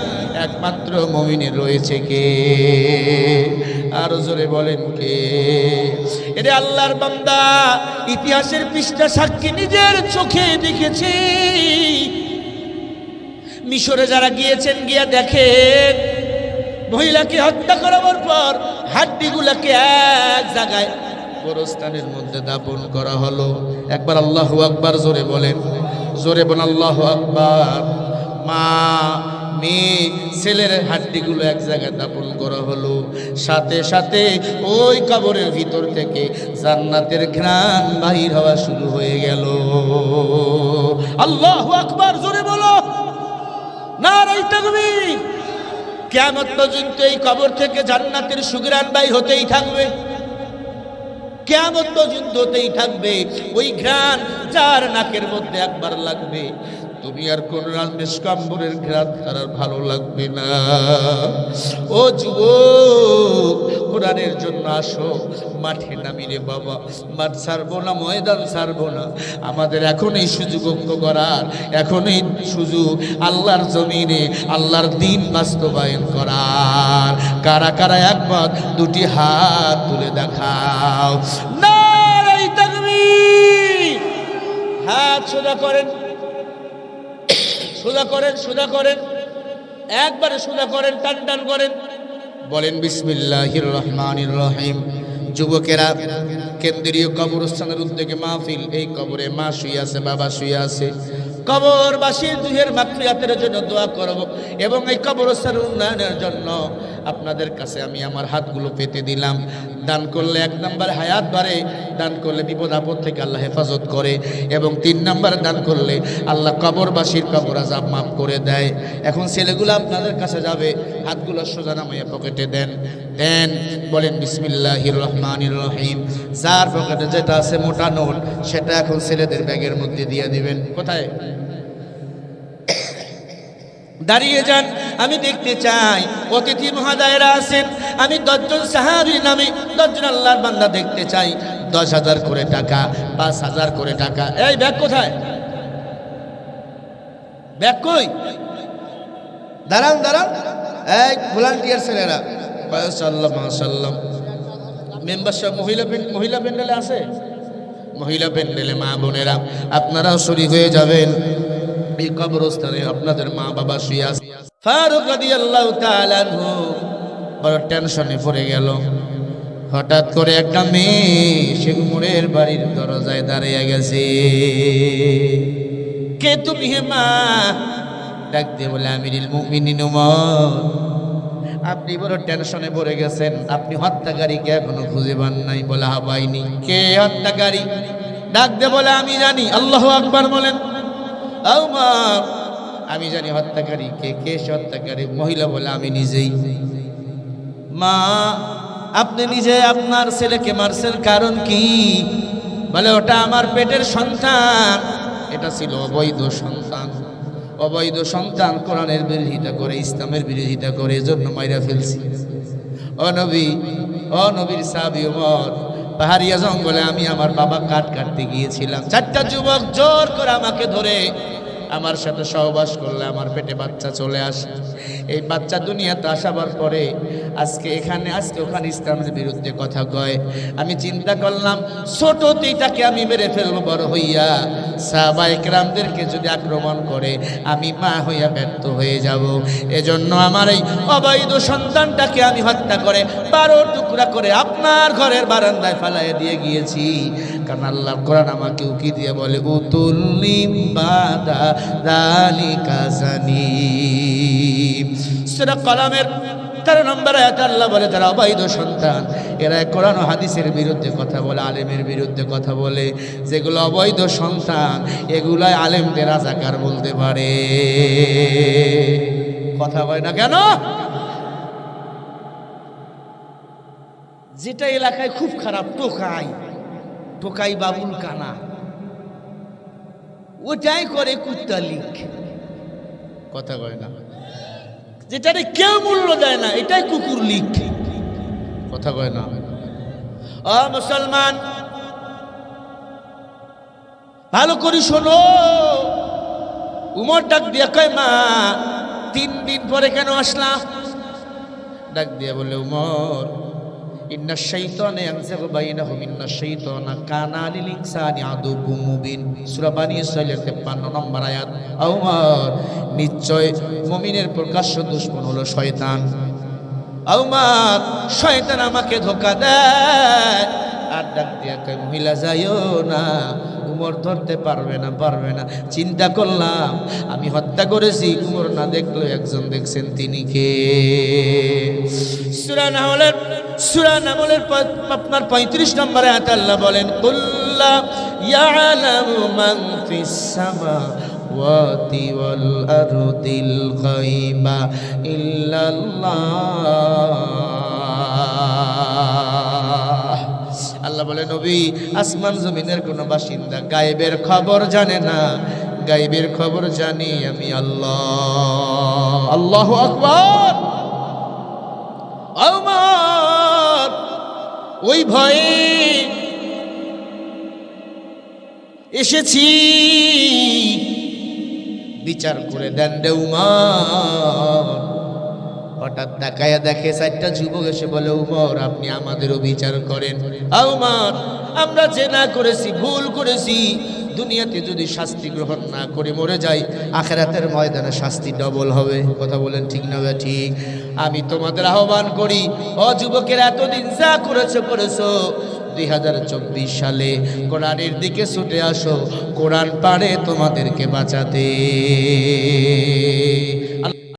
একমাত্র মুমিনের রয়েছে কে আর জোরে বলেন কে এরে আল্লাহর বান্দা ইতিহাসের পৃষ্ঠা সাক্ষী নিজের চোখে দেখেছি মিশরে যারা গিয়েছেন গিয়া দেখেন মহিলাকে হত্যা করার পর হাড্ডিগুলোকে এক জায়গায় গোরস্থানের মধ্যে দাফন করা হলো একবার আল্লাহু আকবার জোরে বলেন আল্লাহু আকবার মা মেয়ে ছেলের হাড্ডিগুলো এক জায়গায় দাফন করা হলো সাথে সাথে ওই কবরের ভিতর থেকে জান্নাতের ঘ্রাণ বাহির হওয়া শুরু হয়ে গেল আল্লাহু আকবার জোরে বলো নারায়ে তাকবীর কিয়ামত পর্যন্ত এই কবর থেকে জান্নাতের সুঘ্রাণ বাইর হতেই থাকবে কিয়ামত পর্যন্ত হতেই থাকবে ওই ঘ্রাণ যার নাকের মধ্যে একবার লাগবে তুমি আর কোন নিষ্কাম্বরের ঘ্রাণ তার ভালো লাগবে না ও যুবক কোরআনের জন্য আসো মাঠে নামি রে বাবা মাঠ ছাড়বো না ময়দান ছাড়বো না আমাদের এখনই সুযোগ করার এখনই সুযোগ আল্লাহর জমিনে আল্লাহর দ্বীন বাস্তবায়ন করার কারা কারা একবার দুটি হাত তুলে দেখাও নারায়ে তাকবীর হাত সোজা করেন সোজা করেন একবারে সোজা করেন টান করেন বলেন বিসমিল্লাহির রহমানির রহিম যুবকেরা কেন্দ্রীয় কবরস্থানের উদ্যোগে মাহফিল এই কবরে মা শুয়ে আছে বাবা শুয়ে আছে কবরবাসীর দুহের মাগফিরাতের জন্য দোয়া করব এবং এই কবরস্থানের উন্নয়নের জন্য আপনাদের কাছে আমি আমার হাতগুলো পেতে দিলাম দান করলে 1 নাম্বার হায়াত বাড়ে দান করলে বিপদ আপদ থেকে আল্লাহ হেফাজত করে এবং 3 নাম্বার দান করলে আল্লাহ কবরবাসীর কবর আযাব মাফ করে দেয় এখন ছেলেগুলো আপনাদের কাছে যাবে হাতগুলো সোজা নামিয়ে পকেটে দেন বলেন বিসমিল্লাহির রহমানির রহিম যার পকেটে যেটা আছে মোটা নোট সেটা এখন ছেলেদের ব্যাগের মধ্যে দিয়ে দিবেন কোথায় দাঁড়িয়ে যান আমি দেখতে চাই অতিথি মহোদয়রা আছেন আমি 10 জন সাহাবীর নামে 10 জন আল্লাহর বান্দা দেখতে চাই 10,000 করে টাকা 5,000 করে টাকা এই ব্যাগ কোথায় ব্যাগ কই দাঁড়ান এই ভলান্টিয়ার ছেলেরা মাশাআল্লাহ মেম্বারশিপ মহিলা প্যান্ডেলে আছে মহিলা প্যান্ডেলে মা বোনেরা আপনারাও শরীক হয়ে যাবেন এই কবরস্থানে আপনাদের মা বাবা শুয়ে আছে ফারুক রাদিয়াল্লাহু তাআলা আনহু বড় টেনশনে পড়ে গেল হঠাৎ করে একটা মেয়ে সে উমরের বাড়ির দরজায় দাঁড়িয়ে গেছে কে তুমি হে মা ডাক দিয়ে বলে আমিরুল মুমিনিন উমর আপনি বড় টেনশনে পড়ে গেছেন আপনি হত্যাকারীকে এখনো খুঁজে পান নাই বলে পাইনি কে হত্যাকারী ডাক দিয়ে বলে আমি জানি আল্লাহু আকবার বলেন ওমর আমি জানি হত্যাকারী কে হত্যাকারী মহিলা বলে আমি নিজেই মা আপনি নিজে আপনার ছেলেকে মারছেন কারণ কি বলে ওটা আমার পেটের সন্তান এটা ছিল অবৈধ সন্তান কোরআনের বিরোধিতা করে ইসলামের বিরোধিতা করে এজন্য মাইরা ফেলছি ও নবীর সাহাবী ওমর পাহাড়িয়া জঙ্গলে আমি আমার বাবা কাটতে গিয়েছিলাম 4টা যুবক জোর করে আমাকে ধরে আমার সাথে সহবাস করলে আমার পেটে বাচ্চা চলে আসে এই বাচ্চা দুনিয়াতে আসাবার পরে আজকে ওখানে ইসলামের বিরুদ্ধে কথা কয় আমি চিন্তা করলাম ছোটতেই তাকে আমি মেরে ফেলবো বড় হইয়া সাহাবায়ে কেরামদেরকে যদি আক্রমণ করে আমি মা হইয়া ব্যর্থ হয়ে যাব এজন্য আমার এই অবৈধ সন্তানটাকে আমি হত্যা করে 12 টুকরা করে আপনার ঘরের বারান্দায় ফেলাইয়া দিয়ে গিয়েছি কারণ আল্লাহ কোরআন আমাকে উকি দিয়ে বলে উতুল্লিম বাদা যালিকা জানিম সূরা কলামের 13 নম্বর আয়াতে আল্লাহ বলে যারা অবৈধ সন্তান এরা কোরআন ও হাদিসের বিরুদ্ধে কথা বলে আলেমের বিরুদ্ধে কথা বলে যেগুলো অবৈধ সন্তান এগুলাই আলেমদের রাজাকার বলতে পারে কথা হয় না কেন যেটা এলাকায় খুব খারাপ টোকাই বাবুল কানা ওটাই করে কুত্তা লিক কথা কয় না যেটারে কেউ মূল্য দেয় না এটাই কুকুর লিক কথা কয় না। ও মুসলমান, ভালো করে শোনো। উমর ডাক দিয়া কয়, মা 3 দিন পরে কেন আসলা? ডাক দিয়া বলে, উমর ইন্না শাইতানা ইয়ানযাগু বাইনাহুম ইন্না শাইতানা কানা লিল ইনসানি আদুউম মুবিন। সূরা বানী ইসরাঈলের 53 নম্বর আয়াত। উমর, নিশ্চয় মুমিনের প্রকাশ্য দুশমন হলো শয়তান। উমর, শয়তান আমাকে ধোঁকা দেয়। আর ডাক দিয়া কয়, মহিলা যাইও না, উমর ধরতে পারবে না। চিন্তা করলাম আমি হত্যা করেছি, উমর না দেখলো একজন দেখছেন, তিনি কে? সূরা নামলের আপনার 35 নম্বরে আয়াত আল্লাহ বলেন, কুল্লা ইয়ালামু মান ফিস সামাওয়াতি ওয়াল আরদিল গায়বা ইল্লাল্লাহ। আল্লাহ বলে, নবী, আসমান জমিনের কোনো বাসিন্দা গায়েবের খবর জানে না, গায়েবের খবর জানি আমি আল্লাহ। আল্লাহু আকবার। ওমর ওই ভয়ে এসেছি, বিচার করে দেন রে উমর। হঠাৎ তাকায়া দেখে 4টা যুবক এসে বলে, উমর আপনি আমাদেরও বিচার করেন। উমর, আমরা জেনা করেছি, ভুল করেছি, দুনিয়াতে যদি শাস্তি গ্রহণ না করে মরে যাই, আখিরাতের ময়দানে শাস্তি ডবল হবে। কথা বলেন ঠিক না ঠিক? আমি তোমাদের আহ্বান করি, ও যুবকের, এতদিন যা করেছো 2024 সালে কোরআনের দিকে ছুটে আসো, কোরআন পারে তোমাদেরকে বাঁচাতে।